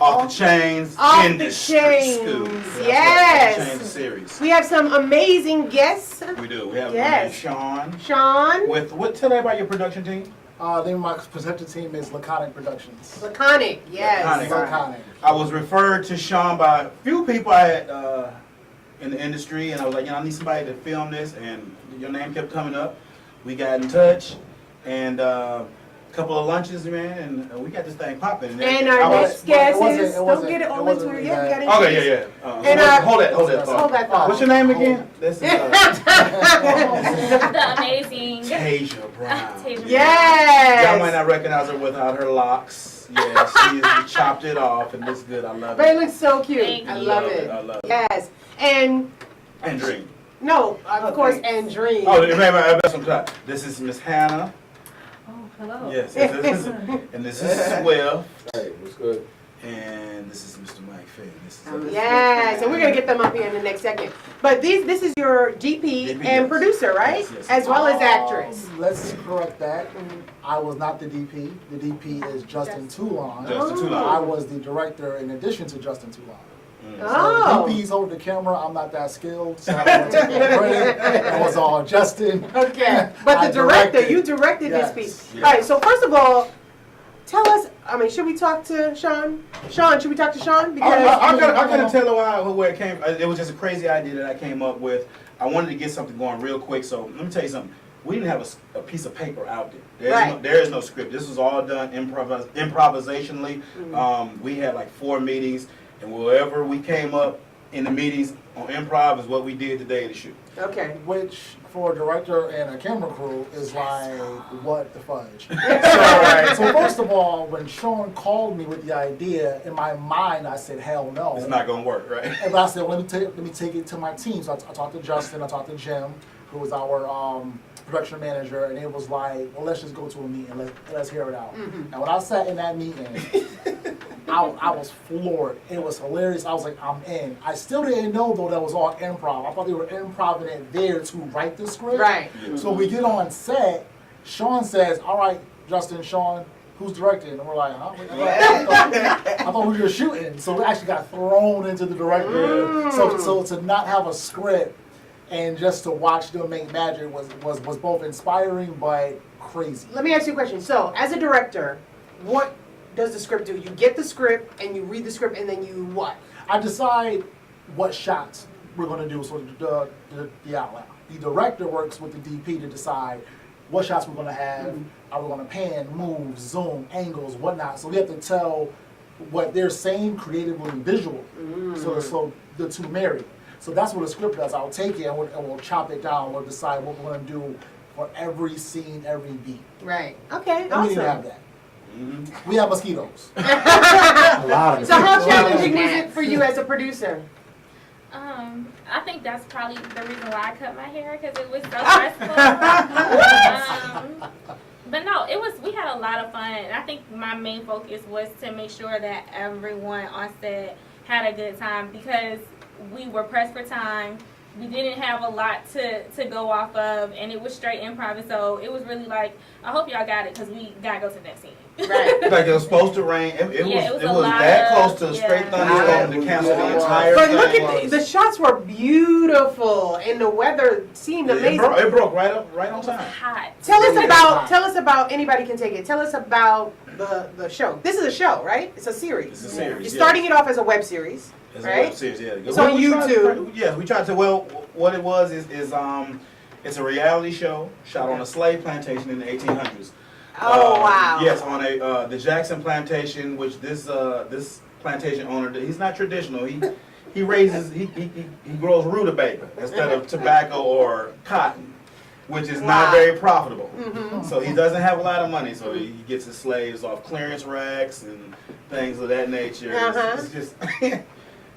Speaker 3: Off the Chainz
Speaker 1: Off the
Speaker 3: Industry
Speaker 1: Chainz.
Speaker 3: School. That's
Speaker 1: Yes.
Speaker 3: Off the Chainz series.
Speaker 1: We have some amazing guests.
Speaker 3: We do. We have
Speaker 1: Yes.
Speaker 3: Sean.
Speaker 1: Sean.
Speaker 3: With what? Tell everybody your production team.
Speaker 17: The name of my production team is Laconic Productions.
Speaker 1: Laconic, yes.
Speaker 17: Laconic.
Speaker 3: I was referred to Sean by a few people I had in the industry, and I was like, I need somebody to film this, and your name kept coming up. We got in touch, and a couple of lunches, man, and we got this thing popping.
Speaker 1: And our next guest is, don't get it all into it. Yeah, we got into
Speaker 3: Okay, yeah.
Speaker 1: And
Speaker 3: hold that thought. What's your name again? This is
Speaker 6: The amazing
Speaker 3: Tasia Brown.
Speaker 1: Yes.
Speaker 3: Y'all might not recognize her without her locks. Yeah, she chopped it off, and looks good. I love
Speaker 1: But
Speaker 3: it.
Speaker 1: it looks so cute.
Speaker 6: Thank
Speaker 1: I
Speaker 6: you.
Speaker 1: love it.
Speaker 3: I love it.
Speaker 1: Yes. And
Speaker 3: Dream.
Speaker 1: no, of course, and Dream.
Speaker 3: Oh, remember, this is Miss Hannah.
Speaker 11: Oh, hello.
Speaker 3: Yes, and this is Swift.
Speaker 9: Hey, what's good?
Speaker 3: And this is Mr. Mike Finn.
Speaker 1: Yes, and we're gonna get them up here in the next second. But this is your DP and producer, right?
Speaker 3: Yes.
Speaker 1: As well as actress.
Speaker 17: Let's correct that. I was not the DP. The DP is Justin Toulon.
Speaker 3: Justin Toulon.
Speaker 17: I was the director in addition to Justin Toulon.
Speaker 1: Oh.
Speaker 17: So DP's over the camera. I'm not that skilled, so I don't take no credit. It was all Justin.
Speaker 1: Okay, but the director, you directed this piece. All right, so first of all, tell us. I mean, should we talk to Sean? Sean, should we talk to Sean? Because
Speaker 3: I gotta tell her where it came. It was just a crazy idea that I came up with. I wanted to get something going real quick. So let me tell you something. We didn't have a piece of paper out there. There is no script. This was all done improvisationally. We had like 4 meetings, and wherever we came up in the meetings on improv is what we did the day of the shoot.
Speaker 1: Okay.
Speaker 17: Which, for a director and a camera crew, is like, what the fudge? So first of all, when Sean called me with the idea, in my mind, I said, hell no.
Speaker 3: It's not gonna work, right?
Speaker 17: And I said, well, let me take it to my team. So I talked to Justin, I talked to Jim, who was our production manager, and it was like, well, let's just go to a meeting, let's hear it out. And when I sat in that meeting, I was floored. It was hilarious. I was like, I'm in. I still didn't know, though, that was all improv. I thought they were improvising it there to write the script.
Speaker 1: Right.
Speaker 17: So we get on set. Sean says, all right, Justin, Sean, who's directing? And we're like, huh? I thought we were shooting. So we actually got thrown into the director. So to not have a script and just to watch them make magic was both inspiring but crazy.
Speaker 1: Let me ask you a question. So, as a director, what does the script do? You get the script and you read the script and then you what?
Speaker 17: I decide what shots we're going to do, so the outline. The director works with the DP to decide what shots we're going to have. Are we going to pan, move, zoom, angles, whatnot? So we have to tell what they're saying creatively and visually. So the two marry. So that's what the script does. I'll take it and we'll chop it down. We'll decide what we're going to do for every scene, every beat.
Speaker 1: Right. Okay.
Speaker 17: And
Speaker 1: Awesome.
Speaker 17: we didn't have that. We have mosquitoes.
Speaker 5: A lot of
Speaker 1: So how challenging was it for you as a producer?
Speaker 15: I think that's probably the reason why I cut my hair, because it was so stressful. But no, we had a lot of fun. And I think my main focus was to make sure that everyone on set had a good time, because we were pressed for time. We didn't have a lot to go off of, and it was straight improv. And so it was really like, I hope y'all got it, because we got to go to the next scene.
Speaker 1: Right.
Speaker 3: Like it was supposed to rain. It was that close to a straight thunderstorm to cancel the entire
Speaker 1: But
Speaker 3: thing.
Speaker 1: look at the shots were beautiful, and the weather seemed amazing.
Speaker 3: It broke right on time.
Speaker 15: Hot.
Speaker 1: Tell us about anybody can take it. Tell us about the show. This is a show, right? It's a series.
Speaker 3: It's a series.
Speaker 1: You're starting it off as a web series,
Speaker 3: It's
Speaker 1: right?
Speaker 3: a web series, yeah.
Speaker 1: It's on YouTube.
Speaker 3: We tried to. Well, what it was is it's a reality show shot on a slave plantation in the 1800s.
Speaker 1: Oh wow!
Speaker 3: Yes, on the Jackson plantation, which this plantation owner, he's not traditional. He raises he grows rutabaga instead of tobacco or cotton, which is not very profitable. So he doesn't have a lot of money. So he gets his slaves off clearance racks and things of that nature. It's just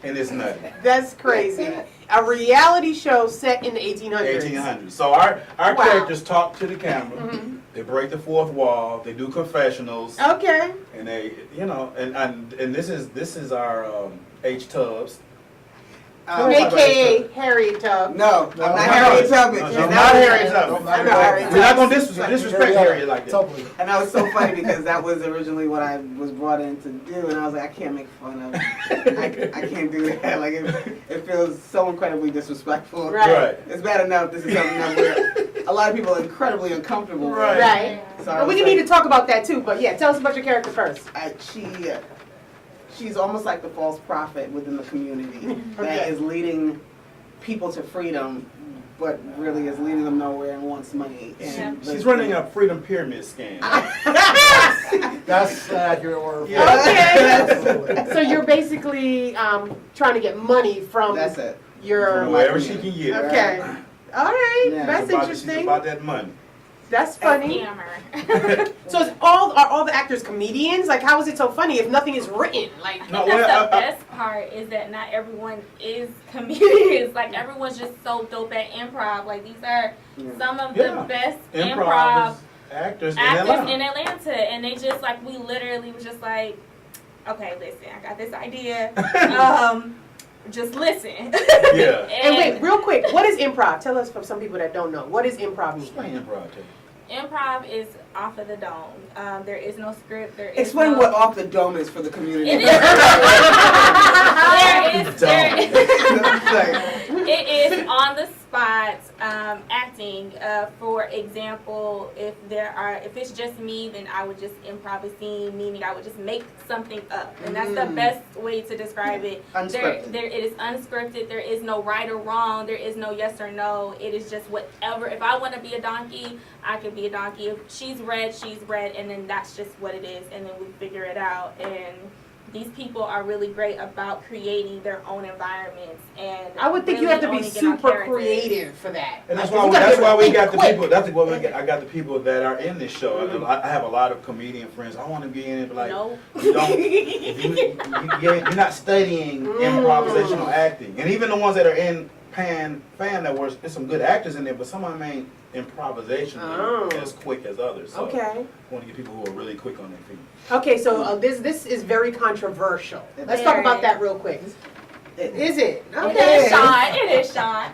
Speaker 3: and it's nutty.
Speaker 1: That's crazy. A reality show set in the 1800s.
Speaker 3: 1800s. So our characters talk to the camera. They break the fourth wall. They do confessionals.
Speaker 1: Okay.
Speaker 3: And they, and this is our H Tubbs.
Speaker 1: AKA Harriet Tubman.
Speaker 2: No, I'm not Harriet Tubman.
Speaker 3: I'm not Harriet Tubman. We're not going to disrespect Harriet like that.
Speaker 2: And that was so funny because that was originally what I was brought in to do, and I was like, I can't make fun of it. I can't do that. Like, it feels so incredibly disrespectful.
Speaker 1: Right.
Speaker 2: It's bad enough this is something that a lot of people are incredibly uncomfortable with.
Speaker 1: Right.
Speaker 2: So
Speaker 1: well, we need to talk about that too, but yeah, tell us about your character first.
Speaker 2: She's almost like the false prophet within the community that is leading people to freedom, but really is leading them nowhere and wants money. And
Speaker 3: She's running a freedom pyramid scheme.
Speaker 17: That's an accurate word.
Speaker 1: Okay. So you're basically trying to get money from your
Speaker 3: from wherever she can get.
Speaker 1: Okay. All right. That's interesting.
Speaker 3: She's about that money.
Speaker 1: That's funny. So are all the actors comedians? Like, how is it so funny if nothing is written? Like,
Speaker 15: that's the best part is that not everyone is comedians. Like, everyone's just so dope at improv. Like, these are some of the best improv
Speaker 3: actors
Speaker 15: in Atlanta. And they just, like, we literally was just like, okay, listen, I got this idea. Just listen.
Speaker 3: Yeah.
Speaker 1: And wait, real quick, what is improv? Tell us, for some people that don't know, what does improv mean?
Speaker 3: Explain improv to me.
Speaker 15: Improv is off of the dome. There is no script. There is
Speaker 2: Explain
Speaker 15: no...
Speaker 2: what off the dome is for the community.
Speaker 15: It is on the spot acting. For example, if it's just me, then I would just improv a scene, meaning I would just make something up, and that's the best way to describe it.
Speaker 2: Unscripted.
Speaker 15: It is unscripted. There is no right or wrong. There is no yes or no. It is just whatever. If I want to be a donkey, I can be a donkey. If she's red, and then that's just what it is, and then we figure it out. And these people are really great about creating their own environments, and
Speaker 1: I would think
Speaker 15: really
Speaker 1: you have to be
Speaker 15: owning in our
Speaker 1: super
Speaker 15: characters.
Speaker 1: creative for that.
Speaker 3: And that's
Speaker 1: Like,
Speaker 3: why
Speaker 1: you gotta
Speaker 3: we
Speaker 1: be
Speaker 3: got the
Speaker 1: quick.
Speaker 3: people. That's why I got the people that are in this show. I have a lot of comedian friends. I want to be in it, but like you don't. You're not studying improvisational acting, and even the ones that are in Fan Networks, there's some good actors in there, but some of them ain't improvisation as quick as others. So
Speaker 1: Okay.
Speaker 3: I want to get people who are really quick on their feet.
Speaker 1: Okay, so this is very controversial. Let's talk about that real quick. Is it? Okay.
Speaker 15: It is, Sean. It is, Sean.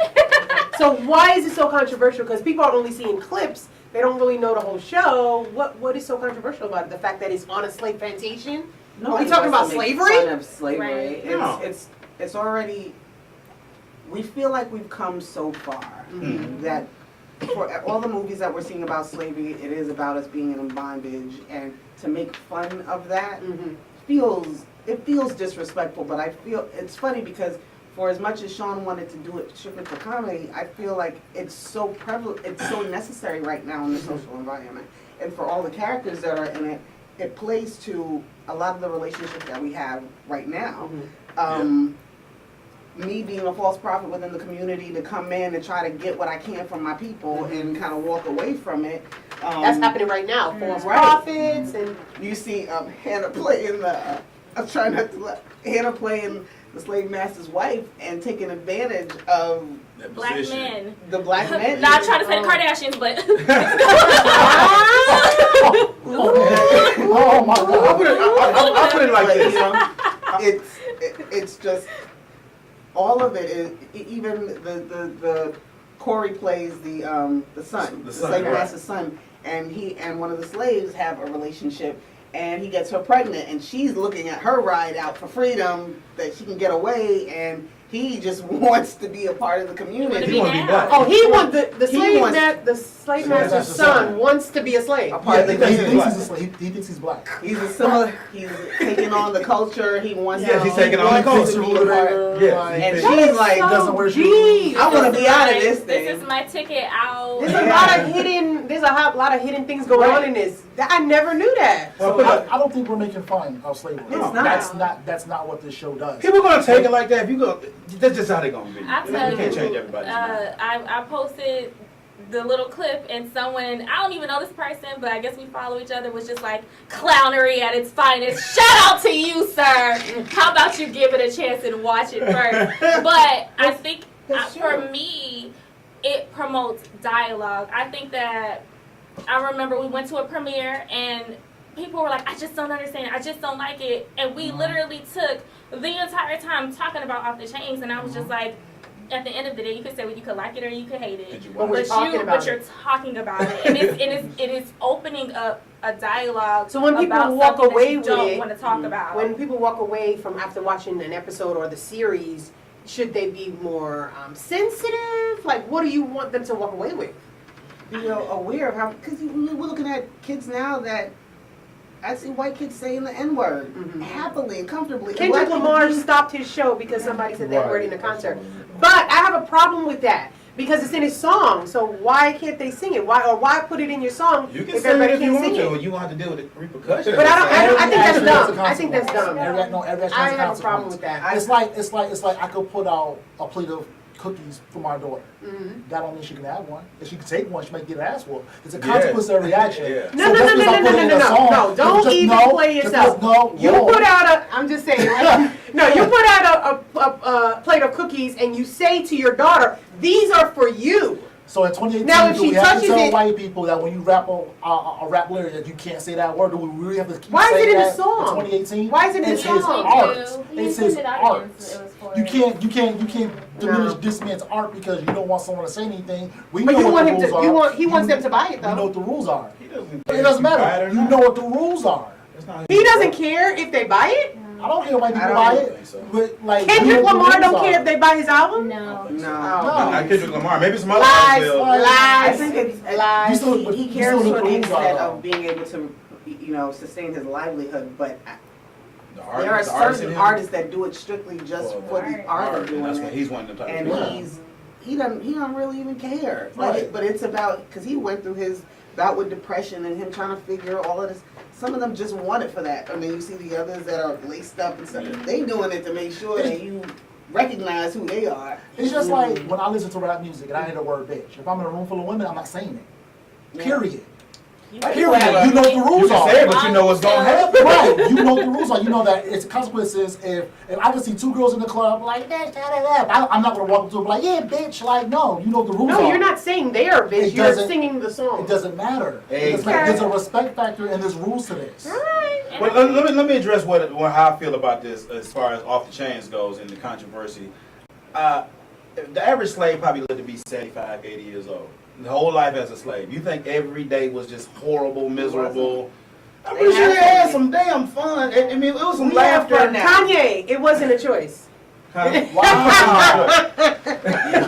Speaker 1: So why is it so controversial? Because people are only seeing clips. They don't really know the whole show. What is so controversial about it? The fact that it's on a slave plantation? Are we talking about slavery?
Speaker 2: Fun of slavery.
Speaker 1: Right. No.
Speaker 2: It's already. We feel like we've come so far that for all the movies that we're seeing about slavery, it is about us being in bondage, and to make fun of that feels disrespectful. But I feel it's funny because for as much as Sean wanted to do it strictly for comedy, I feel like it's so prevalent, it's so necessary right now in the social environment, and for all the characters that are in it, it plays to a lot of the relationships that we have right now. Me being a false prophet within the community to come in and try to get what I can from my people and kind of walk away from it.
Speaker 1: That's happening right now. False prophets, and
Speaker 2: you see Hannah playing Hannah playing the slave master's wife and taking advantage of
Speaker 15: Black men.
Speaker 2: The black men.
Speaker 15: Not trying to say the Kardashians, but.
Speaker 2: Oh my God!
Speaker 3: I'll put it like this.
Speaker 2: It's just. All of it is, even the Corey plays the son, the slave master's son, and he and one of the slaves have a relationship, and he gets her pregnant, and she's looking at her ride out for freedom that she can get away, and he just wants to be a part of the community.
Speaker 3: He wants to be black.
Speaker 1: Oh, he wants the slave master's son wants to be a slave.
Speaker 17: He thinks he's black.
Speaker 2: He's taking on the culture. He wants.
Speaker 3: He's taking on the culture.
Speaker 2: And she's like,
Speaker 1: so
Speaker 2: I want to be out of this thing.
Speaker 15: This is my ticket out.
Speaker 1: There's a lot of hidden things going on in this. I never knew that.
Speaker 17: So I don't think we're making fun of slavery.
Speaker 2: It's not.
Speaker 17: That's not what this show does.
Speaker 3: People are gonna take it like that. If you go, that's just how they're gonna be.
Speaker 15: I tell
Speaker 3: you can't change everybody's mind.
Speaker 15: I posted the little clip, and someone, I don't even know this person, but I guess we follow each other, was just like, clownery at its finest. Shout out to you, sir. How about you give it a chance and watch it first? But I think for me, it promotes dialogue. I think that, I remember we went to a premiere and people were like, I just don't understand it. I just don't like it. And we literally took the entire time talking about Off the Chainz, and I was just like, at the end of the day, you could say, well, you could like it or you could hate it. But you're talking about it. And it is opening up a dialogue.
Speaker 1: So when people
Speaker 15: about
Speaker 1: walk
Speaker 15: something
Speaker 1: away
Speaker 15: that
Speaker 1: with
Speaker 15: you don't
Speaker 1: it,
Speaker 15: want to talk about.
Speaker 1: when people walk away from after watching an episode or the series, should they be more sensitive? Like, what do you want them to walk away with?
Speaker 2: Be aware of how, because we're looking at kids now that I see white kids saying the N-word happily and comfortably.
Speaker 1: Kendrick Lamar stopped his show because somebody said the N-word in the concert. But I have a problem with that because it's in his song. So why can't they sing it? Why put it in your song
Speaker 3: You can
Speaker 1: if
Speaker 3: sing it
Speaker 1: everybody
Speaker 3: if you
Speaker 1: can't
Speaker 3: want
Speaker 1: sing
Speaker 3: to.
Speaker 1: it?
Speaker 3: You won't have to deal with the repercussions.
Speaker 1: But I think that's dumb. I think that's dumb. I have a problem with that.
Speaker 17: It's like I could put out a plate of cookies for my daughter. That don't mean she can have one. If she can take one, she might get an ass whooped. It's a consequence of reaction.
Speaker 1: No, don't even play yourself. You put out I'm just saying, you put out a plate of cookies and you say to your daughter, these are for you.
Speaker 17: So in 2018,
Speaker 1: Now, if
Speaker 17: do we
Speaker 1: she
Speaker 17: have to
Speaker 1: touches
Speaker 17: tell
Speaker 1: it-
Speaker 17: white people that when you rap a rap lyric that you can't say that word? Do we really have to keep
Speaker 1: Why is
Speaker 17: saying
Speaker 1: it in the
Speaker 17: that
Speaker 1: song?
Speaker 17: in 2018?
Speaker 1: Why is it in the
Speaker 17: It's his
Speaker 1: song?
Speaker 17: art.
Speaker 15: He
Speaker 17: It's his
Speaker 15: intended
Speaker 17: art.
Speaker 15: audience it was for.
Speaker 17: You can't diminish this man's art because you don't want someone to say anything. We
Speaker 1: But
Speaker 17: know
Speaker 1: you
Speaker 17: what
Speaker 1: want
Speaker 17: the
Speaker 1: him
Speaker 17: rules
Speaker 1: to.
Speaker 17: are.
Speaker 1: You want. He wants them to buy it
Speaker 17: We know
Speaker 1: though.
Speaker 17: what the rules are.
Speaker 3: It
Speaker 17: It doesn't matter. You know what the rules are.
Speaker 1: He doesn't care if they buy it.
Speaker 17: I don't care why people
Speaker 2: I
Speaker 17: buy
Speaker 2: don't
Speaker 17: it. But like,
Speaker 1: Kendrick
Speaker 17: you know what the
Speaker 1: Lamar don't
Speaker 17: rules
Speaker 1: care
Speaker 17: are.
Speaker 1: if they buy his album.
Speaker 6: No.
Speaker 2: No.
Speaker 3: Not Kendrick Lamar. Maybe some other
Speaker 1: Lies,
Speaker 3: artists will.
Speaker 1: lies.
Speaker 2: I think it's
Speaker 17: You
Speaker 2: lies.
Speaker 17: still-
Speaker 2: He
Speaker 17: you
Speaker 2: cares
Speaker 17: still
Speaker 2: for
Speaker 17: know
Speaker 2: the
Speaker 17: the rules
Speaker 2: extent
Speaker 17: are,
Speaker 2: of being able to, sustain his livelihood. But
Speaker 3: The
Speaker 2: there are
Speaker 3: artist in
Speaker 2: certain
Speaker 3: him.
Speaker 2: artists that do it strictly just for the art of doing
Speaker 3: That's what
Speaker 2: it.
Speaker 3: he's one of the type.
Speaker 2: And
Speaker 3: of
Speaker 2: he don't really even care.
Speaker 17: Right.
Speaker 2: But it's about, because he went through his bout with depression and him trying to figure all of this. Some of them just want it for that, and then you see the others that are laced up and stuff. They doing it to make sure that you recognize who they are.
Speaker 17: It's just like when I listen to rap music and I hear the word bitch. If I'm in a room full of women, I'm not saying it. Period. Period. You know what the rules
Speaker 3: You
Speaker 17: are.
Speaker 3: can say it, but you know what's gonna happen.
Speaker 17: Right. You know what the rules are. You know that it's consequences. If I can see two girls in the club like that, I'm not gonna walk up to them like, yeah, bitch. Like, no, you know what the rules are.
Speaker 1: No, you're not saying they are bitch.
Speaker 17: It
Speaker 1: You're
Speaker 17: doesn't-
Speaker 1: singing the song.
Speaker 17: It doesn't matter.
Speaker 3: Exactly.
Speaker 17: There's a respect factor and there's rules to this.
Speaker 3: Well, let me address how I feel about this as far as Off the Chainz goes in the controversy. The average slave probably lived to be 75, 80 years old. The whole life as a slave. You think every day was just horrible, miserable? I'm pretty sure they had some damn fun. I mean, it was some laughter.
Speaker 1: Kanye, it wasn't a choice.
Speaker 3: Wow.
Speaker 1: They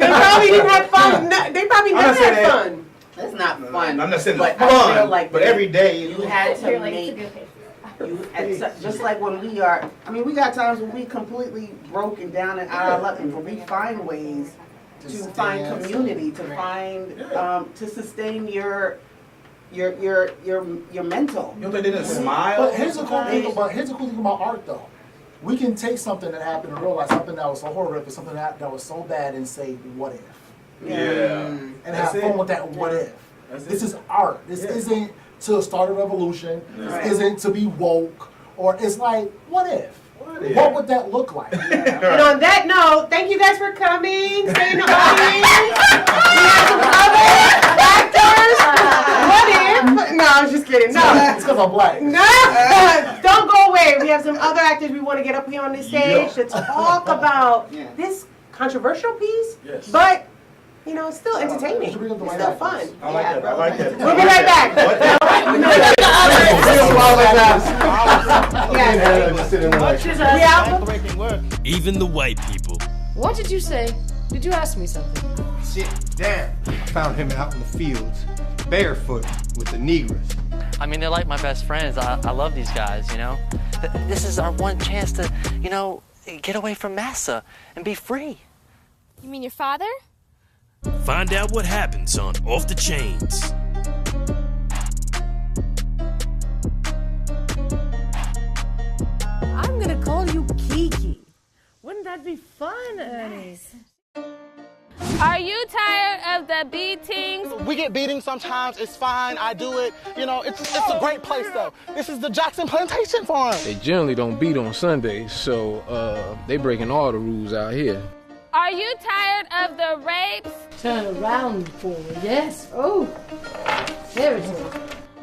Speaker 1: probably didn't have fun. They probably
Speaker 3: I'm
Speaker 1: never
Speaker 3: not saying
Speaker 1: had
Speaker 3: that.
Speaker 1: fun.
Speaker 2: It's not fun.
Speaker 3: I'm not saying
Speaker 2: but
Speaker 3: it's
Speaker 2: I feel
Speaker 3: fun,
Speaker 2: like
Speaker 3: but every day
Speaker 2: you had to make. Just like when we are, I mean, we got times when we completely broken down and out of luck, but we find ways to find community, to find, to sustain your mental.
Speaker 3: You don't think they didn't smile?
Speaker 17: But here's the cool thing about art, though. We can take something that happened in real life, something that was so horrific, something that was so bad, and say, "What if?"
Speaker 3: Yeah.
Speaker 17: And have
Speaker 3: That's
Speaker 17: fun
Speaker 3: it.
Speaker 17: with that. What if?
Speaker 3: That's
Speaker 17: This
Speaker 3: it.
Speaker 17: is art. This isn't to start a revolution. This isn't to be woke. Or it's like, what if?
Speaker 3: if?
Speaker 17: What would that look like?
Speaker 1: And on that note, thank you guys for coming. Stay in the audience. We have some other actors. What if? No, I'm just kidding. No.
Speaker 17: It's because I'm black.
Speaker 1: No, don't go away. We have some other actors we want to get up here on this stage to talk about this controversial piece, but it's still entertaining. It's still fun.
Speaker 3: I like that. I like that.
Speaker 1: We'll be right back.
Speaker 12: Even the white people.
Speaker 11: What did you say? Did you ask me something?
Speaker 5: Sit down. I found him out in the fields, barefoot with the Negroes.
Speaker 16: I mean, they're like my best friends. I love these guys, you know? This is our one chance to, get away from massa and be free.
Speaker 14: You mean your father?
Speaker 12: Find out what happens on Off the Chainz.
Speaker 11: I'm gonna call you Kiki. Wouldn't that be fun, Ernie?
Speaker 15: Are you tired of the beatings?
Speaker 8: We get beatings sometimes. It's fine. I do it. It's a great place, though. This is the Jackson Plantation Farm.
Speaker 9: They generally don't beat on Sundays, so they breaking all the rules out here.
Speaker 15: Are you tired of the rapes?
Speaker 11: Turn around forward, yes. Oh, there it is.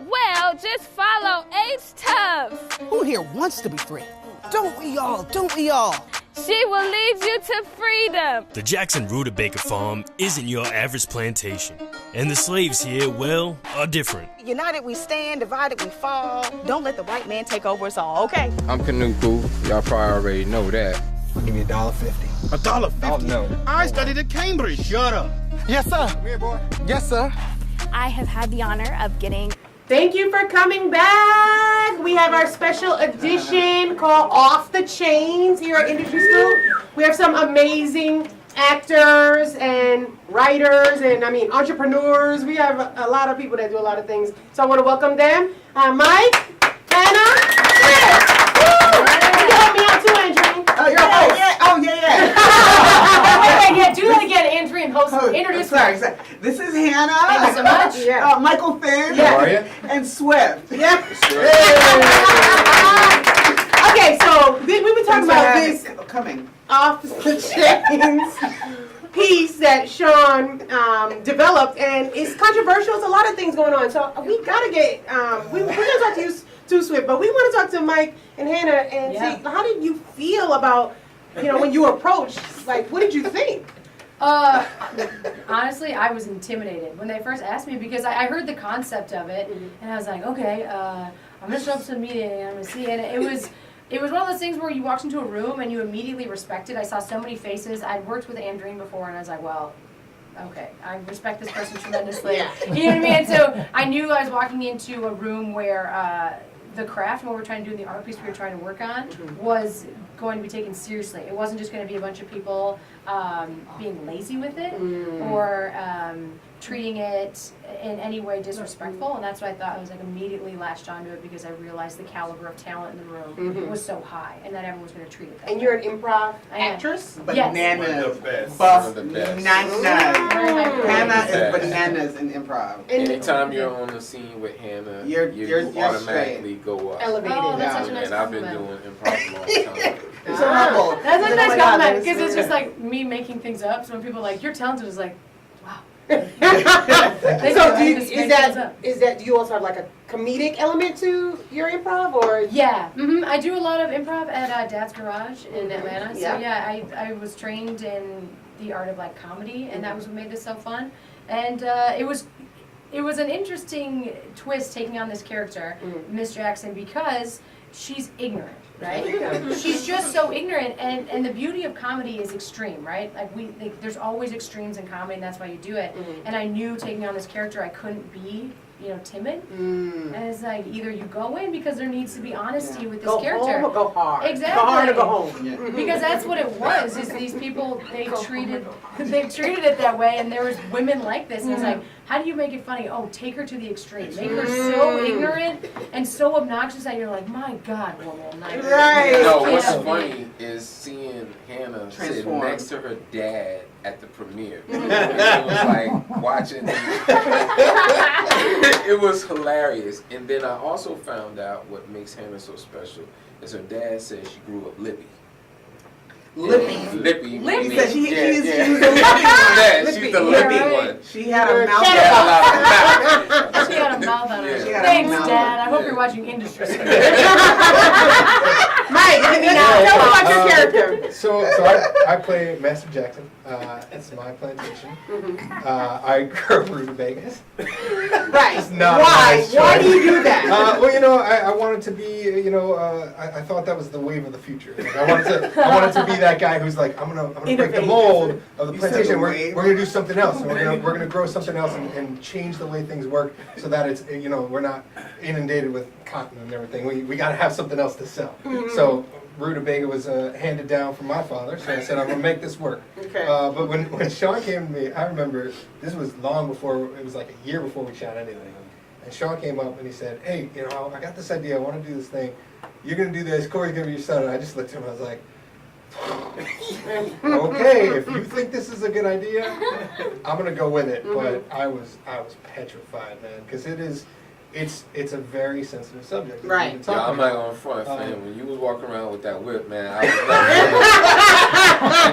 Speaker 15: Well, just follow H Tubbs.
Speaker 10: Who here wants to be free? Don't we all? Don't we all?
Speaker 15: She will lead you to freedom.
Speaker 12: The Jackson Rutabaga Farm isn't your average plantation. And the slaves here, well, are different.
Speaker 13: United we stand, divided we fall. Don't let the white man take over us all, okay?
Speaker 9: I'm Kanuku. Y'all probably already know that.
Speaker 5: I'll give you $1.50.
Speaker 3: $1.50?
Speaker 5: Oh, no.
Speaker 8: I studied at Cambridge. Shut up. Yes, sir.
Speaker 5: Come here, boy.
Speaker 8: Yes, sir.
Speaker 14: I have had the honor of getting...
Speaker 1: Thank you for coming back. We have our special edition called Off the Chainz here at Industry School. We have some amazing actors and writers and entrepreneurs. We have a lot of people that do a lot of things. So I want to welcome them. Mike, Hannah, Chris. Woo! You can help me out too, Andrew. Wait, do that again, Andrew, and host. Introduce
Speaker 2: Sorry. This is Hannah.
Speaker 1: Thank you so much.
Speaker 2: Michael Finn.
Speaker 5: How are you?
Speaker 2: And Swift. Yeah.
Speaker 1: Okay, so we were talking about this
Speaker 2: coming
Speaker 1: Off the Chainz piece that Sean developed, and it's controversial. It's a lot of things going on. So we gotta get. We're gonna talk to you too, Swift, but we want to talk to Mike and Hannah and see how did you feel about when you approached. Like, what did you think?
Speaker 11: Honestly, I was intimidated when they first asked me because I heard the concept of it, and I was like, okay, I'm gonna show up to the meeting and I'm gonna see it. And it was one of those things where you walked into a room and you immediately respected. I saw so many faces. I'd worked with Andreen before, and I was like, well, okay, I respect this person tremendously. You know what I mean? And so I knew I was walking into a room where the craft, what we're trying to do in the art piece we were trying to work on, was going to be taken seriously. It wasn't just going to be a bunch of people being lazy with it or treating it in any way disrespectful, and that's what I thought. I was like immediately latched onto it because I realized the caliber of talent in the room was so high, and that everyone was going to treat it that way.
Speaker 1: And you're an improv actress?
Speaker 2: Bananas.
Speaker 3: Best.
Speaker 2: Bananas. Hannah is
Speaker 9: Best.
Speaker 2: bananas in improv.
Speaker 9: Anytime you're on the scene with Hannah,
Speaker 2: you're
Speaker 9: automatically go up.
Speaker 1: Elevated.
Speaker 11: Oh, that's such a nice
Speaker 9: And I've been
Speaker 11: compliment.
Speaker 9: doing improv a long time.
Speaker 2: It's a humble.
Speaker 11: That's a
Speaker 2: Oh
Speaker 11: nice
Speaker 2: my God,
Speaker 11: compliment
Speaker 2: that
Speaker 11: because
Speaker 2: is
Speaker 11: it's
Speaker 2: so
Speaker 11: just
Speaker 2: good.
Speaker 11: like me making things up. So when people are like, you're talented, it's like, wow.
Speaker 1: So do you also have like a comedic element to your improv, or?
Speaker 11: Yeah, I do a lot of improv at Dad's Garage in Atlanta. So I was trained in the art of like comedy, and that was what made this so fun. And it was an interesting twist taking on this character, Miss Jackson, because she's ignorant, right? She's just so ignorant, and the beauty of comedy is extreme, right? Like there's always extremes in comedy, and that's why you do it. And I knew taking on this character, I couldn't be, timid. And it's like either you go in because there needs to be honesty with this
Speaker 1: Go
Speaker 11: character.
Speaker 1: home or go hard.
Speaker 11: Exactly.
Speaker 1: Go hard or go home.
Speaker 11: Because that's what it was. Is these people they treated it that way, and there was women like this, and it's like, how do you make it funny? Oh, take her to the extreme. Make her so ignorant and so obnoxious that you're like, my God, woman. Like,
Speaker 1: Right.
Speaker 9: No, what's funny is seeing Hannah sitting next to her dad at the premiere. It was like watching. It was hilarious. And then I also found out what makes Hannah so special is her dad said she grew up lippy.
Speaker 2: Lippy.
Speaker 9: Lippy.
Speaker 2: She's the lippy
Speaker 9: Yeah, she's the lippy one.
Speaker 2: She had a mouth.
Speaker 11: She had a mouth on her.
Speaker 2: Yeah.
Speaker 11: Thanks, Dad. I hope you're watching Industry.
Speaker 1: Mike, give me now. Tell me about your character.
Speaker 5: So I play Master Jackson. It's my plantation. I grew up in Vegas.
Speaker 1: Right.
Speaker 5: It's not
Speaker 1: Why?
Speaker 5: nice
Speaker 1: Why
Speaker 5: choice.
Speaker 1: do you do that?
Speaker 5: Well, I wanted to be, I thought that was the wave of the future. Like, I wanted to be that guy who's like, I'm gonna break the mold of the plantation. We're gonna do something else. We're gonna grow something else and change the way things work so that it's we're not inundated with cotton and everything. We gotta have something else to sell. So rutabaga was handed down from my father, so I said I'm gonna make this work.
Speaker 1: Okay.
Speaker 5: But when Sean came to me, I remember this was long before, it was like a year before we shot anything. And Sean came up and he said, hey, I got this idea, I want to do this thing. You're gonna do this, Corey's gonna be your son. And I just looked at him, I was like, okay, if you think this is a good idea, I'm gonna go with it. But I was petrified, man, because it's a very sensitive subject.
Speaker 1: Right.
Speaker 9: Yeah, I'm not on front, fam. When you was walking around with that whip, man, I was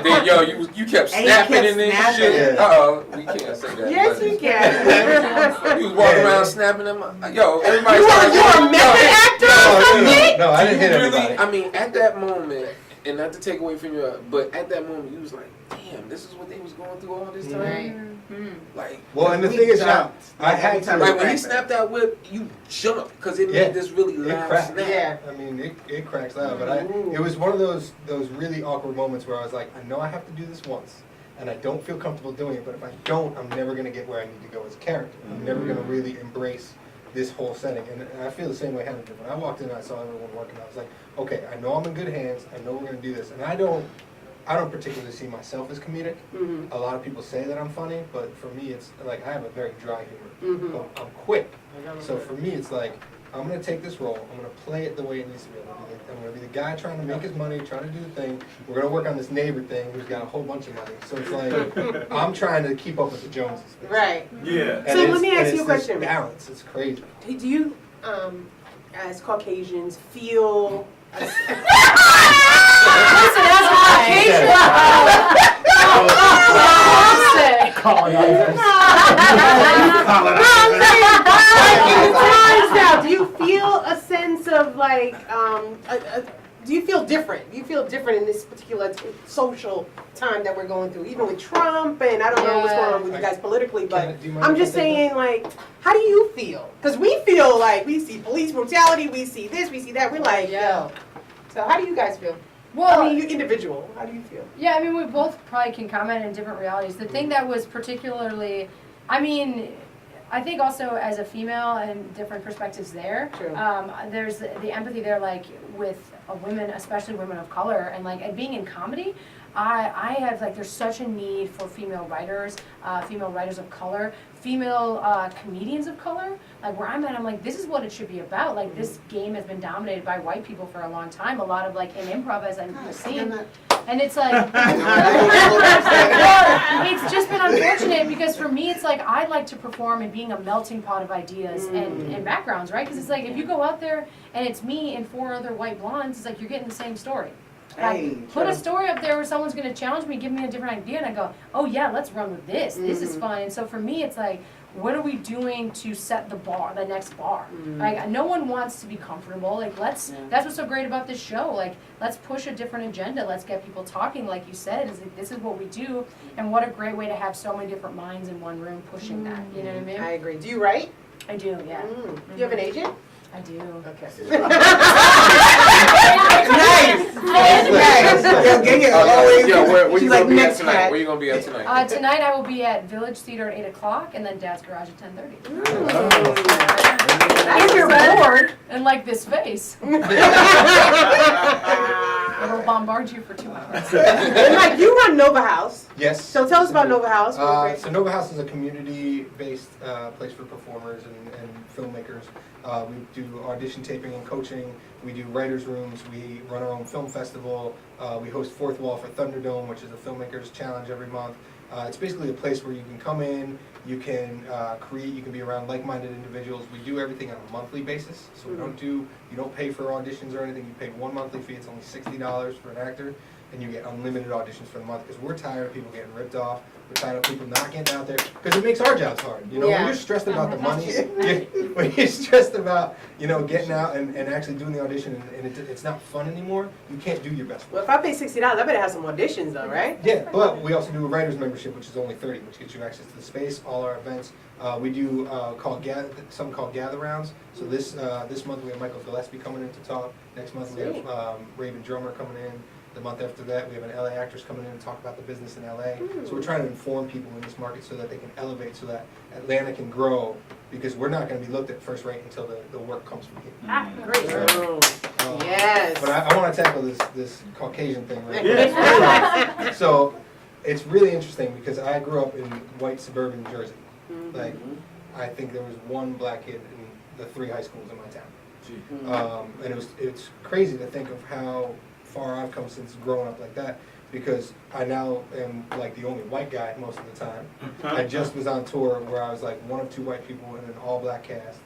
Speaker 9: like, and then you kept snapping and then shit.
Speaker 5: Yeah.
Speaker 9: We can't say that.
Speaker 1: Yes, you can.
Speaker 9: You was walking around snapping them. Everybody.
Speaker 1: You were a method actor or something?
Speaker 5: No, I didn't hit
Speaker 9: Really,
Speaker 5: anybody.
Speaker 9: I mean, at that moment, and not to take away from you, but at that moment, you was like, damn, this is what they was going through all this time. Like,
Speaker 5: Well, and the thing is, I had to.
Speaker 9: like when he snapped that whip, you jumped because it made this really loud
Speaker 5: cracked.
Speaker 9: snap.
Speaker 1: Yeah.
Speaker 5: I mean, it cracks loud, but it was one of those really awkward moments where I was like, I know I have to do this once, and I don't feel comfortable doing it, but if I don't, I'm never going to get where I need to go as a character. I'm never going to really embrace this whole setting, and I feel the same way Hannah did. When I walked in, I saw everyone working. I was like, okay, I know I'm in good hands. I know we're going to do this, and I don't particularly see myself as comedic. A lot of people say that I'm funny, but for me, it's like I have a very dry humor. I'm quick, so for me, it's like I'm going to take this role. I'm going to play it the way it needs to be. I'm going to be the guy trying to make his money, trying to do the thing. We're going to work on this neighbor thing who's got a whole bunch of money. So it's like I'm trying to keep up with the Joneses.
Speaker 1: Right.
Speaker 3: Yeah.
Speaker 1: So let me ask you a question.
Speaker 5: Balance. It's crazy.
Speaker 1: Do you, as Caucasians, feel...
Speaker 11: Listen, as a Caucasian,
Speaker 1: like, do you feel different? Do you feel different in this particular social time that we're going through? Even with Trump, and I don't know what's going on with you guys politically, but I'm just saying, like, how do you feel? Because we feel like we see police brutality, we see this, we see that. We're like, yo. So how do you guys feel?
Speaker 11: Well,
Speaker 1: I mean, you individual. How do you feel?
Speaker 11: Yeah, I mean, we both probably can comment in different realities. The thing that was particularly, I mean, I think also as a female and different perspectives there, there's the empathy there, like with women, especially women of color, and like and being in comedy, I have like there's such a need for female writers of color, female comedians of color. Like where I'm at, I'm like, this is what it should be about. Like this game has been dominated by white people for a long time. A lot of like in improv, as I'm seeing. And it's like, it's just been unfortunate because for me, it's like I like to perform and being a melting pot of ideas and backgrounds, right? Because it's like if you go out there and it's me and 4 other white blondes, it's like you're getting the same story. Like, put a story up there where someone's going to challenge me, give me a different idea, and I go, oh yeah, let's run with this. This is fun. And so for me, it's like, what are we doing to set the bar, the next bar? Like, no one wants to be comfortable. Like, that's what's so great about this show. Like, let's push a different agenda. Let's get people talking, like you said. Is like, this is what we do, and what a great way to have so many different minds in one room pushing that. You know what I mean?
Speaker 1: I agree. Do you write?
Speaker 11: I do, yeah.
Speaker 1: Do you have an agent?
Speaker 11: I do.
Speaker 1: Okay.
Speaker 9: Where you gonna be at tonight? Where you gonna be at tonight?
Speaker 11: Tonight I will be at Village Theater at 8 o'clock, and then Dad's Garage at 10:30. If you're bored and like this face, it'll bombard you for 2 hours.
Speaker 1: And like you run Nova House.
Speaker 5: Yes.
Speaker 1: So tell us about Nova House.
Speaker 5: So Nova House is a community-based place for performers and filmmakers. We do audition taping and coaching. We do writers' rooms. We run our own film festival. We host Fourth Wall for Thunderdome, which is a filmmakers challenge every month. It's basically a place where you can come in, you can create, you can be around like-minded individuals. We do everything on a monthly basis, so you don't pay for auditions or anything. You pay one monthly fee. It's only $60 for an actor, and you get unlimited auditions for the month because we're tired of people getting ripped off. We're tired of people not getting out there because it makes our jobs hard. You know, when you're stressed about the money, when you're stressed about, getting out and actually doing the audition and it's not fun anymore, you can't do your best work.
Speaker 1: Well, if I pay $60, I better have some auditions though, right?
Speaker 5: Yeah, but we also do a writer's membership, which is only $30, which gets you access to the space, all our events. We do something called Gather Rounds. So this month we have Michael Gillespie coming in to talk. Next month we have Raven Drummer coming in. The month after that, we have an LA actress coming in and talk about the business in LA. So we're trying to inform people in this market so that they can elevate, so that Atlanta can grow, because we're not going to be looked at first rate until the work comes from here.
Speaker 1: Great.
Speaker 5: Yes. But I want to tackle this Caucasian thing right now. So it's really interesting because I grew up in white suburban Jersey. Like, I think there was one black kid in the 3 high schools in my town. And it's crazy to think of how far I've come since growing up like that, because I now am like the only white guy most of the time. I just was on tour where I was like one of 2 white people in an all-black cast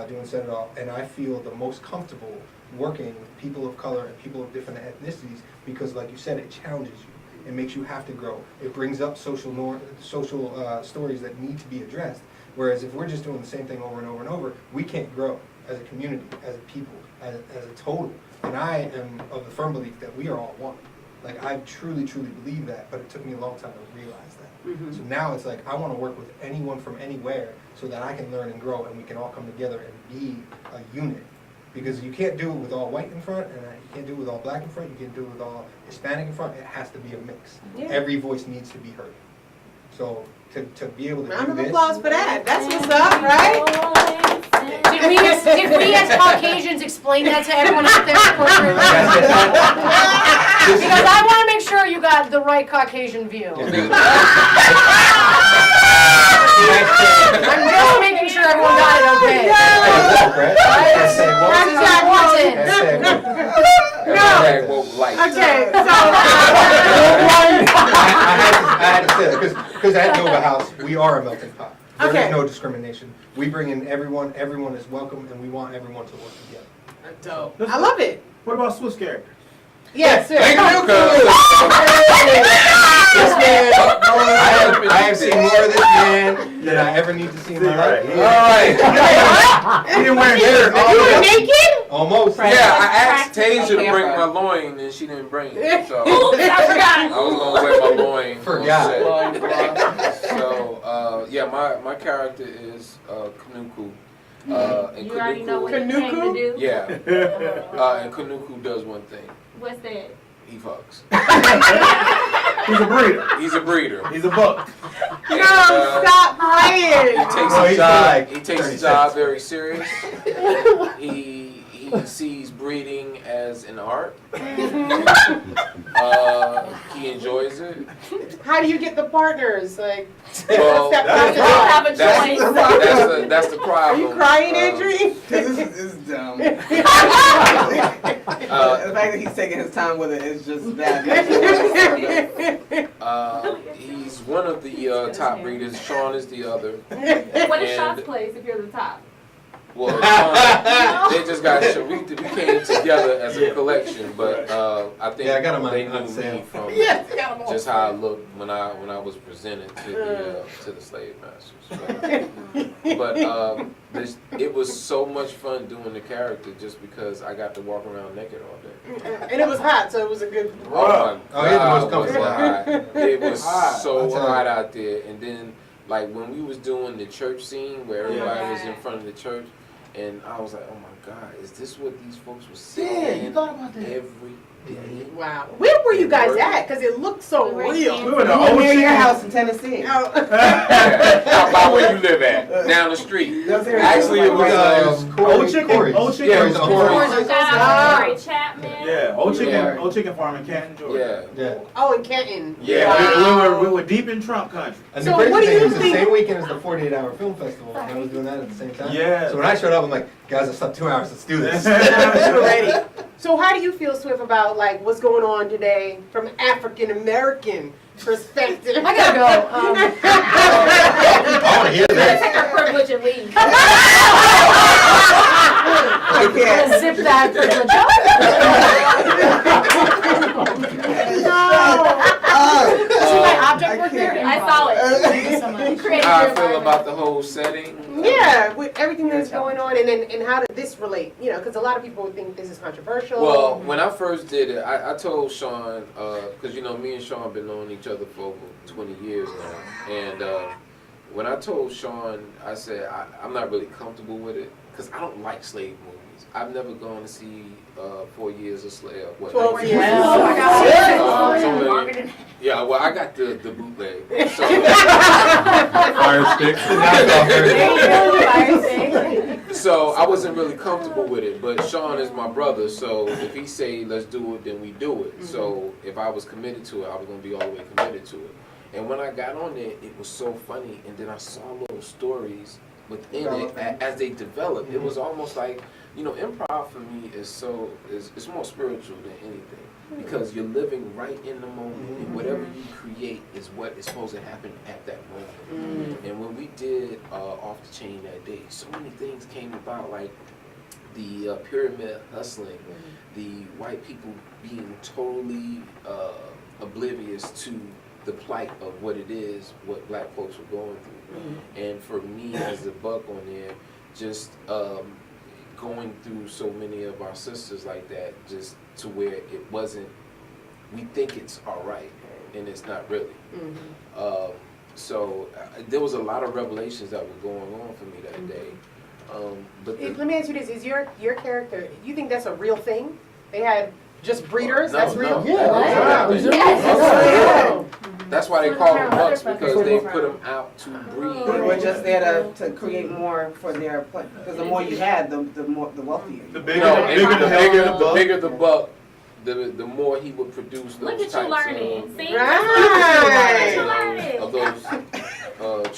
Speaker 5: doing Set It Off, and I feel the most comfortable working with people of color and people of different ethnicities because, like you said, it challenges you. It makes you have to grow. It brings up social stories that need to be addressed. Whereas if we're just doing the same thing over and over and over, we can't grow as a community, as a people, as a total. And I am of the firm belief that we are all one. Like, I truly, truly believe that, but it took me a long time to realize that. So now it's like, I want to work with anyone from anywhere so that I can learn and grow and we can all come together and be a unit. Because you can't do it with all white in front, and you can't do it with all black in front, you can't do it with all Hispanic in front. It has to be a mix. Every voice needs to be heard. So to be able to
Speaker 1: round
Speaker 5: do
Speaker 1: of
Speaker 5: this,
Speaker 1: applause for that. That's what's up, right?
Speaker 11: Did we as Caucasians explain that to everyone out there appropriately? Because I want to make sure you got the right Caucasian view. I'm just making sure everyone got it okay.
Speaker 1: Okay, so
Speaker 5: I had to say that because at Nova House we are a melting pot. There is no discrimination. We bring in everyone. Everyone is welcome, and we want everyone to work together.
Speaker 1: Dope. I love it.
Speaker 3: What about Swiss character?
Speaker 1: Yes, sir.
Speaker 5: Thank you. I have seen more of this man than I ever need to see in my
Speaker 3: Right.
Speaker 5: life.
Speaker 9: All right.
Speaker 3: He didn't wear a shirt.
Speaker 1: You were naked?
Speaker 5: Almost.
Speaker 9: Yeah, I asked Tasia to bring my loin, and she didn't bring it. So
Speaker 1: Oops, I forgot.
Speaker 9: I was gonna wear my loin.
Speaker 5: Forgot.
Speaker 9: So yeah, my character is Kanuku. And
Speaker 15: You already know what he
Speaker 1: Kanuku?
Speaker 15: came to do?
Speaker 9: Yeah. And Kanuku does one thing.
Speaker 15: What's that?
Speaker 9: He fucks.
Speaker 3: He's a breeder.
Speaker 9: He's a breeder.
Speaker 3: He's a buck.
Speaker 1: No, stop playing.
Speaker 9: He takes his job very serious. He sees breeding as an art. He enjoys it.
Speaker 1: How do you get the partners? Like,
Speaker 9: Well,
Speaker 1: step
Speaker 3: that's
Speaker 1: by
Speaker 3: right.
Speaker 1: step. Have a choice.
Speaker 9: That's the problem.
Speaker 1: Are you crying, Adrian?
Speaker 2: This is dumb.
Speaker 9: Uh,
Speaker 2: The fact that he's taking his time with it is just bad.
Speaker 9: He's one of the top breeders. Sean is the other.
Speaker 15: What is
Speaker 9: And-
Speaker 15: Sean's place if you're the top?
Speaker 9: Well, Sean, they just got we came together as a collection, but I think
Speaker 5: Yeah, I got 'em
Speaker 9: they
Speaker 5: on
Speaker 9: knew
Speaker 5: sale.
Speaker 9: me from
Speaker 1: Yes, got 'em on
Speaker 9: just how I looked when I was presented to the slave masters. But it was so much fun doing the character just because I got to walk around naked all day.
Speaker 1: And it was hot, so it was a good.
Speaker 9: Oh my
Speaker 5: Oh, yeah, it was
Speaker 9: God, was it
Speaker 5: comfortable.
Speaker 9: hot. It was so
Speaker 5: I'll tell you.
Speaker 9: hot out there. And then, like, when we was doing the church scene where everybody was in front of the church, and I was like, oh my God, is this what these folks were saying?
Speaker 17: Yeah, you thought about that.
Speaker 9: Every day.
Speaker 1: Wow. Where were you guys at? Because it looked so
Speaker 15: We were
Speaker 1: real.
Speaker 15: in
Speaker 3: We were in the
Speaker 2: Near
Speaker 3: old
Speaker 2: your
Speaker 3: chicken.
Speaker 2: house in Tennessee.
Speaker 9: How about where you live at? Down the street. Actually, it was
Speaker 3: Old chicken. Old chicken.
Speaker 9: yeah, it was Corey's.
Speaker 15: Shout out to Corey Chapman.
Speaker 3: Yeah, old chicken.
Speaker 9: Yeah.
Speaker 3: Old chicken farm in Canton, Georgia.
Speaker 9: Yeah.
Speaker 5: Yeah.
Speaker 1: Oh, in Kenton.
Speaker 9: Yeah.
Speaker 1: Wow.
Speaker 3: We were deep in Trump country.
Speaker 5: And
Speaker 1: So
Speaker 5: the crazy
Speaker 1: what do
Speaker 5: thing
Speaker 1: you
Speaker 5: is the
Speaker 1: think-
Speaker 5: same weekend as the 48-hour film festival, and I was doing that at the same time.
Speaker 3: Yeah.
Speaker 5: So when I showed up, I'm like, guys, I slept 2 hours. Let's do this.
Speaker 1: You're ready. So how do you feel, Swift, about like what's going on today from African American perspective?
Speaker 11: I gotta go.
Speaker 5: I want to hear
Speaker 15: Let's
Speaker 5: that.
Speaker 15: take our privilege and leave.
Speaker 11: I'm gonna zip that privilege See my object work there?
Speaker 15: I saw it.
Speaker 11: Thank you so much.
Speaker 15: Created
Speaker 9: How I
Speaker 15: your
Speaker 9: feel
Speaker 15: environment.
Speaker 9: about the whole setting.
Speaker 1: Yeah, with everything that's going on, and how did this relate? You know, because a lot of people would think this is controversial.
Speaker 9: Well, when I first did it, I told Sean, because you know, me and Sean been knowing each other for over 20 years now, and when I told Sean, I said I'm not really comfortable with it because I don't like slave movies. I've never gone to see 4 Years a Slave.
Speaker 1: 12 years.
Speaker 11: Oh my God.
Speaker 15: Longer than
Speaker 9: Yeah, well, I got the bootleg. So,
Speaker 5: Fire sticks.
Speaker 9: so I wasn't really comfortable with it, but Sean is my brother, so if he say let's do it, then we do it. So if I was committed to it, I was gonna be all the way committed to it. And when I got on there, it was so funny, and then I saw little stories within it as they developed. It was almost like, you know, improv for me is it's more spiritual than anything because you're living right in the moment, and whatever you create is what is supposed to happen at that moment. And when we did Off the Chain that day, so many things came about, like the pyramid hustling, the white people being totally oblivious to the plight of what it is, what black folks were going through. And for me as a buck on there, just going through so many of our sisters like that, just to where it wasn't, we think it's all right, and it's not really. So there was a lot of revelations that were going on for me that day. But
Speaker 1: Let me ask you this: is your character? You think that's a real thing? They had just breeders. That's real.
Speaker 9: That's why they call them bucks, because they put them out to breed.
Speaker 2: They were just there to create more for their play. Because the more you had, the wealthier.
Speaker 3: The bigger,
Speaker 9: No,
Speaker 3: the
Speaker 9: bigger the buck, the more he would produce those
Speaker 15: Look at you
Speaker 9: types
Speaker 15: learning. See?
Speaker 1: Right.
Speaker 15: Look at you learning.
Speaker 9: of those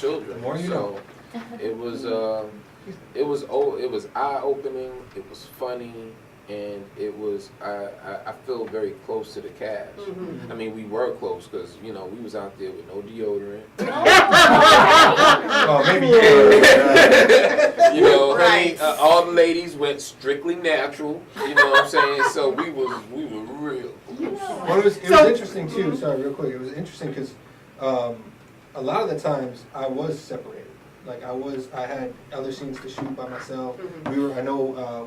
Speaker 9: children.
Speaker 5: More you
Speaker 9: So it was eye opening. It was funny. And it was, I feel very close to the cast. I mean, we were close because, you know, we was out there with no deodorant.
Speaker 5: Oh, maybe you.
Speaker 9: You know, honey, all the ladies went strictly natural. You know what I'm saying? So we were real.
Speaker 5: Well, it was interesting too. Sorry, real quick. It was interesting because a lot of the times I was separated. Like I had other scenes to shoot by myself.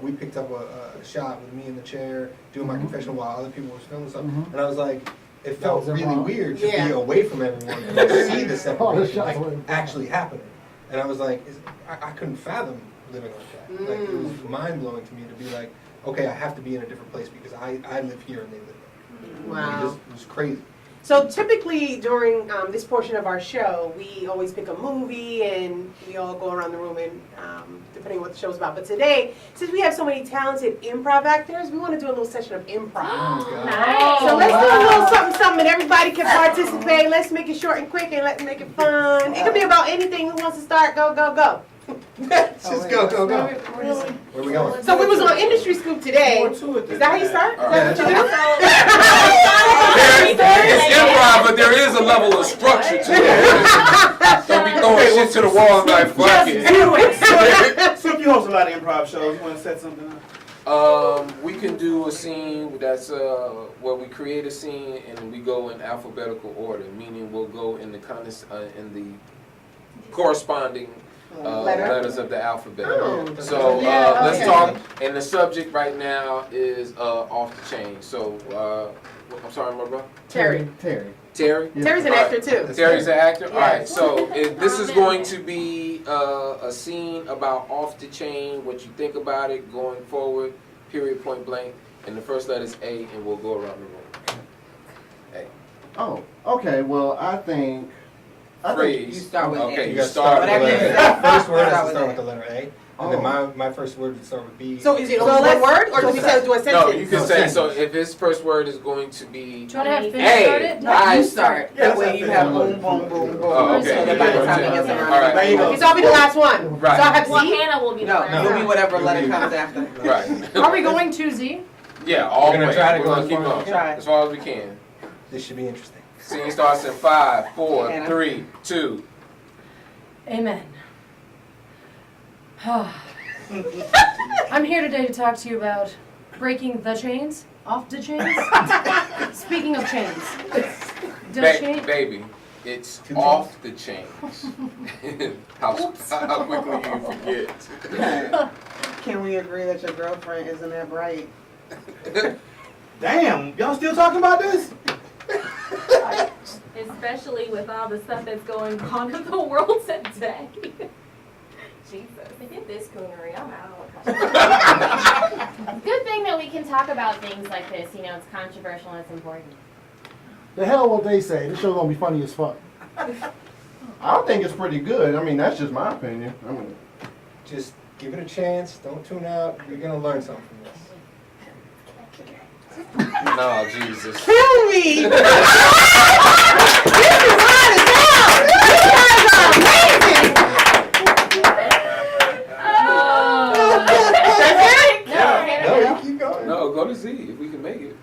Speaker 5: We picked up a shot with me in the chair doing my confessional while other people were filming something, and I was like, it felt really weird to be away from everyone and to see the separation like actually happening. And I was like, I couldn't fathom living like that. Like it was mind blowing to me to be like, okay, I have to be in a different place because I live here and they live there.
Speaker 1: Wow.
Speaker 5: It was crazy.
Speaker 1: So typically during this portion of our show, we always pick a movie and we all go around the room and depending on what the show's about. But today, since we have so many talented improv actors, we want to do a little session of improv.
Speaker 6: Nice.
Speaker 1: So let's do a little something, something, and everybody can participate. Let's make it short and quick and let's make it fun. It could be about anything. Who wants to start? Go, go, go.
Speaker 5: Just go. Where we going?
Speaker 1: So we was on Industry Scoop today. Is that how you start? Is that what you do?
Speaker 9: It's improv, but there is a level of structure to it. Don't be throwing shit to the wall like fuck it.
Speaker 3: So if you host a lot of improv shows, you want to set something up?
Speaker 9: We can do a scene that's where we create a scene and we go in alphabetical order, meaning we'll go in the corresponding letters of the alphabet. Let's talk. And the subject right now is Off the Chainz. So I'm sorry, my brother.
Speaker 1: Terry.
Speaker 9: Terry.
Speaker 1: Terry's an actor too.
Speaker 9: Terry's an actor.
Speaker 1: Yes.
Speaker 9: All right. So this is going to be a scene about Off the Chain. What you think about it going forward? Period. Point blank. And the first letter is A, and we'll go around the room. A.
Speaker 4: Oh, okay. Well, I think
Speaker 9: Phrase.
Speaker 2: You start with
Speaker 9: okay,
Speaker 2: A.
Speaker 9: you start with
Speaker 5: the
Speaker 9: A.
Speaker 5: first word has to start with the letter A. And then my first word would start with B.
Speaker 1: So is it only one word, or do we say do a sentence?
Speaker 9: No, you can say, so if his first word is going to be
Speaker 11: Do you want to have Finn
Speaker 9: A,
Speaker 11: start it?
Speaker 2: No, you start. That way you have boom, boom, boom, boom.
Speaker 9: Oh, okay.
Speaker 2: So that by the time it gets around.
Speaker 9: All right.
Speaker 3: There you go.
Speaker 1: So I'll be the last one.
Speaker 9: Right.
Speaker 1: So I have
Speaker 15: Well,
Speaker 1: Z?
Speaker 15: Hannah will be the
Speaker 2: No,
Speaker 15: first.
Speaker 2: you'll be whatever letter comes after.
Speaker 9: Right.
Speaker 11: Are we going to Z?
Speaker 9: Yeah, all the
Speaker 5: We're gonna
Speaker 9: way.
Speaker 5: try to go
Speaker 9: We're gonna
Speaker 5: as
Speaker 9: keep
Speaker 5: far
Speaker 9: going.
Speaker 5: as we
Speaker 2: can.
Speaker 9: As far as we can.
Speaker 5: This should be interesting.
Speaker 9: Scene starts in 5, 4,
Speaker 2: Hannah.
Speaker 9: 3, 2.
Speaker 11: Amen. I'm here today to talk to you about breaking the chains, off the chains. Speaking of chains,
Speaker 9: Baby, it's off the chains. How quickly you forget.
Speaker 2: Can we agree that your girlfriend isn't that bright?
Speaker 3: Damn, y'all still talking about this?
Speaker 15: Especially with all the stuff that's going on in the world today. Jesus.
Speaker 7: Forget this coonery. I'm out.
Speaker 6: Good thing that we can talk about things like this. You know, it's controversial and it's important.
Speaker 17: The hell what they say. This show's gonna be funny as fuck.
Speaker 4: I think it's pretty good. I mean, that's just my opinion. I mean,
Speaker 5: Just give it a chance. Don't tune out. You're gonna learn something from this.
Speaker 9: No, Jesus.
Speaker 1: Kill me! This is hard as hell! You guys are amazing!
Speaker 5: No, keep going.
Speaker 9: No, go to Z if we can make it.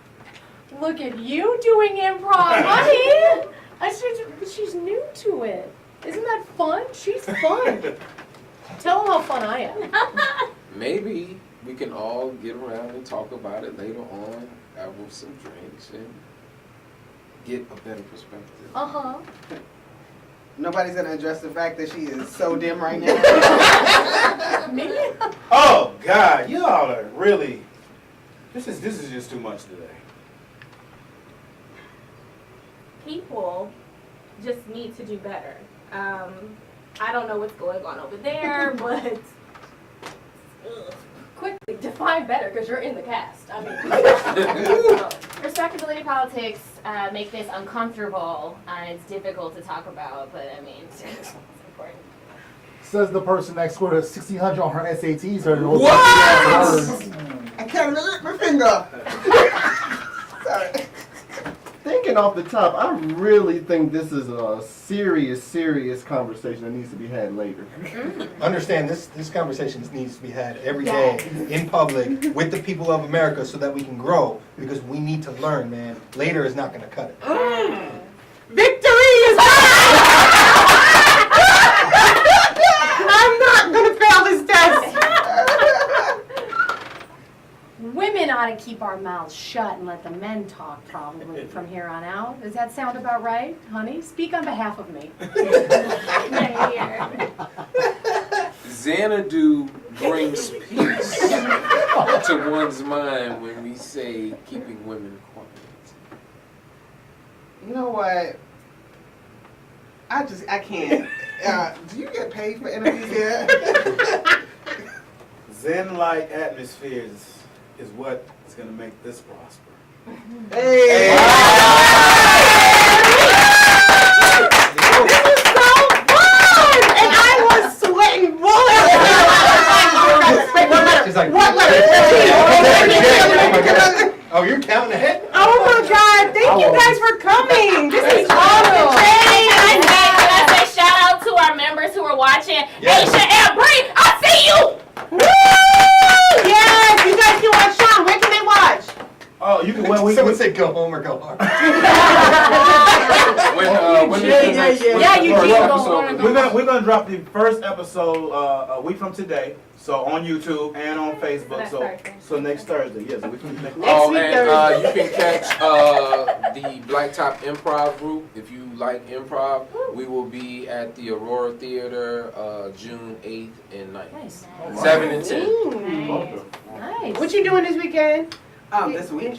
Speaker 11: look at you doing improv, honey. She's new to it. Isn't that fun? She's fun. Tell them how fun I am.
Speaker 9: Maybe we can all get around and talk about it later on, have some drinks, and get a better perspective.
Speaker 11: Uh-huh.
Speaker 2: Nobody's gonna address the fact that she is so dim right now.
Speaker 11: Me?
Speaker 3: Oh God, y'all are really. This is just too much today.
Speaker 15: People just need to do better. I don't know what's going on over there, but
Speaker 7: Quickly define better because you're in the cast. I mean,
Speaker 6: Respectability politics make this uncomfortable and it's difficult to talk about, but I mean, it's important.
Speaker 17: Says the person that scored a 1600 on her SATs or those
Speaker 2: What?
Speaker 17: words.
Speaker 2: I can't even lift my finger. Sorry.
Speaker 4: thinking off the top, I really think this is a serious conversation that needs to be had later.
Speaker 5: Understand, this conversation needs to be had every day in public with the people of America so that we can grow, because we need to learn, man. Later is not going to cut it.
Speaker 1: Victory is I'm not going to fail this test.
Speaker 11: Women ought to keep our mouths shut and let the men talk probably from here on out. Does that sound about right, honey? Speak on behalf of me.
Speaker 9: Xanadu brings peace to one's mind when we say keeping women quiet.
Speaker 2: You know what? I can't. Do you get paid for interviews here?
Speaker 3: Zen-like atmospheres is what is going to make this prosper.
Speaker 2: Hey! This is so fun! And I was sweating bullets!
Speaker 5: She's like,
Speaker 2: what letter?
Speaker 5: Oh, you're counting ahead?
Speaker 1: Oh my God! Thank you guys for coming. This is awesome.
Speaker 15: Can I say shout out to our members who are watching?
Speaker 5: Yes.
Speaker 15: Aisha and Bree, I see you.
Speaker 1: Woo! Yes, you guys can watch Sean. Where can they watch?
Speaker 3: Oh, you can. Well,
Speaker 5: Someone said go home or go hard.
Speaker 3: We're gonna drop the first episode a week from today. So on YouTube and on Facebook. So next Thursday. Yes, we can next
Speaker 9: And you can catch the Blacktop Improv group if you like improv. We will be at the Aurora Theater June 8th and 9th.
Speaker 11: Nice.
Speaker 9: 7 and 10.
Speaker 11: Nice.
Speaker 1: What you doing this weekend?
Speaker 2: This week.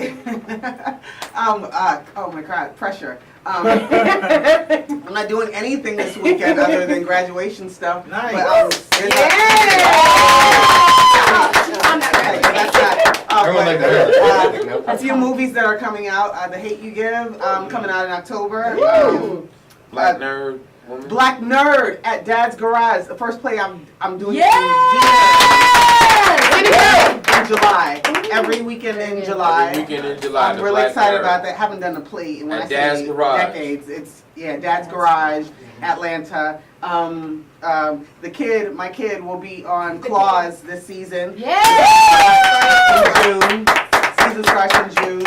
Speaker 2: Oh my God, pressure. I'm not doing anything this weekend other than graduation stuff.
Speaker 3: Nice.
Speaker 5: Everyone like that.
Speaker 2: A few movies that are coming out. The Hate You Give, coming out in October.
Speaker 9: Black Nerd. Woman.
Speaker 2: Black Nerd at Dad's Garage. The first play I'm doing in July. Every weekend in July. I'm really excited about that. Haven't done a play in
Speaker 9: at Dad's Garage.
Speaker 2: Decades. It's Dad's Garage, Atlanta. My kid will be on Claws this season. June. Season starts in June.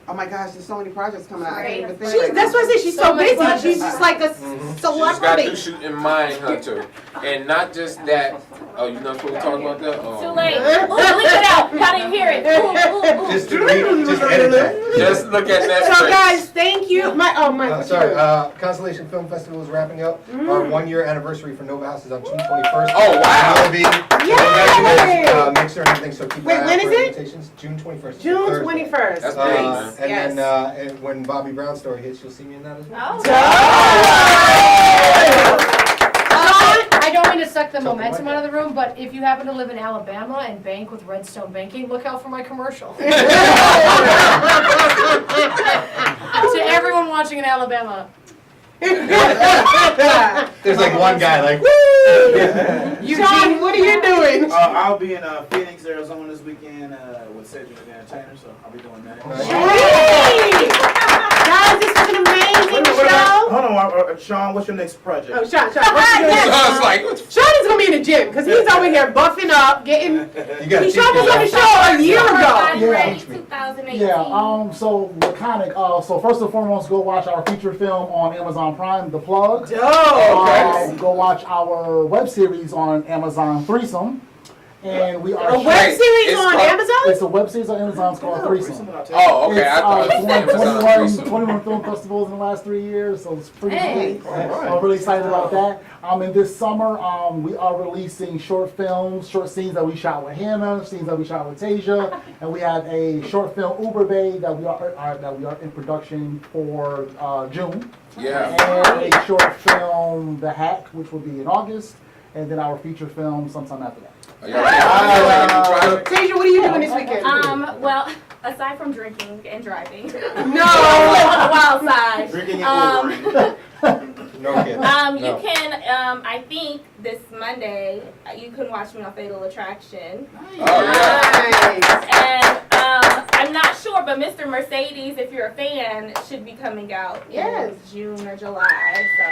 Speaker 2: Oh my gosh, there's so many projects coming out. I can't even think.
Speaker 1: That's what I said. She's so busy. She's just like a
Speaker 9: She's
Speaker 1: celebrity.
Speaker 9: got to shoot in Mindhunter. And not just that. Oh, you're not supposed to talk about that? Oh.
Speaker 15: Too late. Ooh, leave it out. Y'all didn't hear it. Ooh.
Speaker 5: Just edit that.
Speaker 9: Just look at that.
Speaker 1: So guys, thank you. My
Speaker 5: Sorry, Constellation Film Festival is wrapping up. Our 1-year anniversary for Nova House is on June 21st.
Speaker 9: Oh, wow.
Speaker 5: We'll be mixer and everything, so keep an eye out for invitations. June 21st.
Speaker 1: June 21st.
Speaker 9: That's great, man.
Speaker 5: And then and when Bobby Brown's story hits, you'll see me in that as well.
Speaker 11: I don't mean to suck the momentum out of the room, but if you happen to live in Alabama and bank with Redstone Banking, look out for my commercial. To everyone watching in Alabama.
Speaker 5: There's like one guy like,
Speaker 1: Sean, what are you doing?
Speaker 3: I'll be in Phoenix, Arizona this weekend with Cedric the Entertainer, so I'll be doing that.
Speaker 1: Hey! Guys, this was an amazing show.
Speaker 3: Hold on, Sean, what's your next project?
Speaker 1: Oh, Sean, Sean is gonna be in the gym because he's over here buffing up, getting. Sean was on the show a year ago.
Speaker 17: Yeah. So Laconic. So first and foremost, go watch our feature film on Amazon Prime, The Plug. Go watch our web series on Amazon, Threesome. And we are
Speaker 1: a web series on Amazon?
Speaker 17: It's a web series on Amazon. It's called Threesome.
Speaker 9: Oh, okay. I thought
Speaker 17: it's won 21 film festivals in the last 3 years, so it's pretty cool. I'm really excited about that. And this summer, we are releasing short films, short scenes that we shot with Hannah, scenes that we shot with Tasia, and we have a short film Uber Bay that we are in production for June.
Speaker 9: Yeah.
Speaker 17: And a short film, The Hack, which will be in August, and then our feature film sometime after that.
Speaker 1: Tasia, what are you doing this weekend?
Speaker 15: Well, aside from drinking and driving.
Speaker 1: No.
Speaker 15: On the wild side.
Speaker 3: Drinking and Ubering.
Speaker 5: No kidding.
Speaker 15: You can, I think this Monday, you can watch me on Fatal Attraction. And I'm not sure, but Mr. Mercedes, if you're a fan, should be coming out in June or July. So.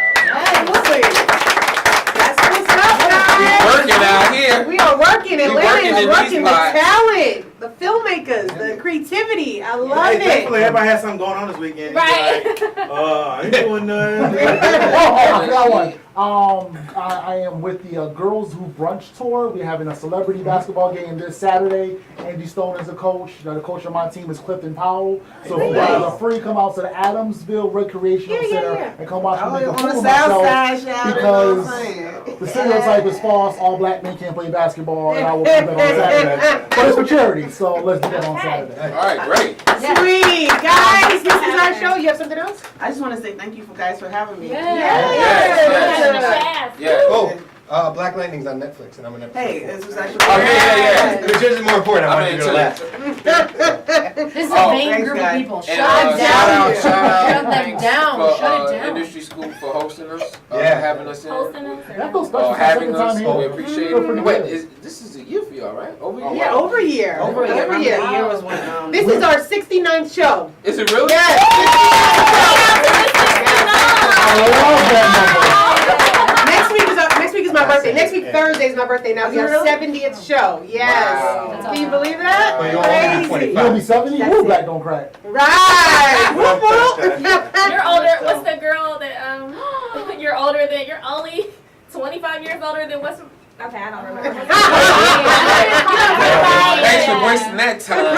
Speaker 1: That's what's up, guys.
Speaker 9: We're working out here.
Speaker 1: We are working. Atlanta is working the
Speaker 9: spots.
Speaker 1: talent, the filmmakers, the creativity. I love it.
Speaker 3: Thankfully, everybody has something going on this weekend.
Speaker 15: Right.
Speaker 3: Like, I ain't doing nothing.
Speaker 17: I forgot one. I am with the Girls Who Brunch Tour. We're having a celebrity basketball game this Saturday. Andy Stone is the coach. The coach of my team is Clifton Powell. So if you guys are free, come out to the Adamsville Recreational Center and come watch me make a fool of myself because the stereotype is false. All black men can't play basketball, and I will play that on Saturday. But it's for charity, so let's do that on Saturday.
Speaker 9: All right, great.
Speaker 1: Sweet. Guys, this is our show. You have something else?
Speaker 2: I just want to say thank you for guys for having me.
Speaker 5: Oh, Black Lightning's on Netflix, and I'm an episode.
Speaker 2: Hey, this was actually.
Speaker 5: Oh, yeah. Which is more important. I want you to laugh.
Speaker 11: This is a vain group of people. Shut them down. Shut them down. Shut it down.
Speaker 9: Industry School for hosting us. Having us in.
Speaker 15: Hosting us.
Speaker 17: That feels special.
Speaker 9: Having us.
Speaker 17: Here.
Speaker 9: We appreciate it. Wait, this is a year for y'all, right? Over a year?
Speaker 1: Yeah, over a year.
Speaker 2: Over a year. The year was when.
Speaker 1: This is our 69th show.
Speaker 9: Is it really?
Speaker 1: Yes.
Speaker 17: I love that number.
Speaker 1: Next week is my birthday. Next week Thursday is my birthday. Now we our 70th show. Yes.
Speaker 9: Wow.
Speaker 1: Can you believe that?
Speaker 5: Well,
Speaker 1: Crazy.
Speaker 17: You'll be 70. Woo, Black don't crack.
Speaker 1: Right. Whoop, whoop.
Speaker 15: You're older. What's the girl that you're older than? You're only 25 years older than what's? Okay, I don't remember.
Speaker 9: Thanks for wasting that time.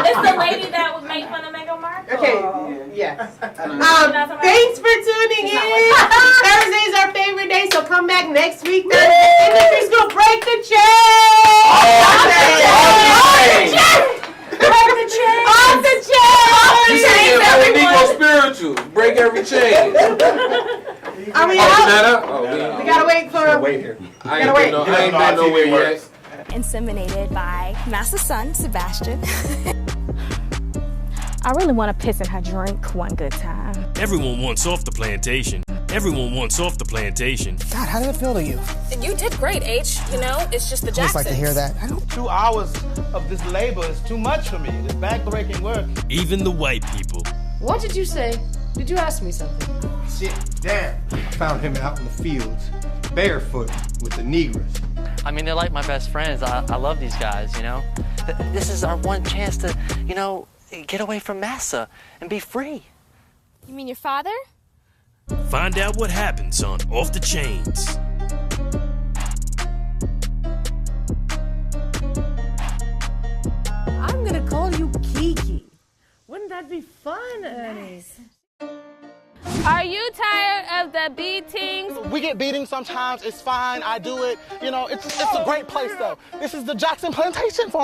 Speaker 15: It's the lady that would make fun of Meghan Markle.
Speaker 1: Okay. Yes. Thanks for tuning in. Thursday is our favorite day, so come back next week. Industry's gonna break the chain.
Speaker 9: Off the chain.
Speaker 1: Break the chain. Off the chain.
Speaker 9: You said Negro spirituals. Break every chain.
Speaker 1: Are we out? We gotta wait for him.
Speaker 5: Wait here.
Speaker 9: I ain't been nowhere yet.
Speaker 14: Inseminated by Master's son, Sebastian. I really want to piss in her drink one good time.
Speaker 12: Everyone wants Off the Plantation. Everyone wants Off the Plantation.
Speaker 10: God, how did it feel to you?
Speaker 18: You did great, H. You know, it's just the
Speaker 10: I always
Speaker 18: Jacksons.
Speaker 10: like to hear that.
Speaker 8: 2 hours of this labor is too much for me. This back-breaking work.
Speaker 12: Even the white people.
Speaker 11: What did you say? Did you ask me something?
Speaker 5: Sit down. I found him out in the fields, barefoot, with the Negroes.
Speaker 16: I mean, they're like my best friends. I love these guys, you know. This is our one chance to, you know, get away from massa and be free.
Speaker 14: You mean your father?
Speaker 12: Find out what happens on Off the Chainz.
Speaker 11: I'm gonna call you Kiki. Wouldn't that be fun, Ernie?
Speaker 15: Are you tired of the beatings?
Speaker 8: We get beatings sometimes. It's fine. I do it. You know, it's a great place, though. This is the Jackson Plantation Farm.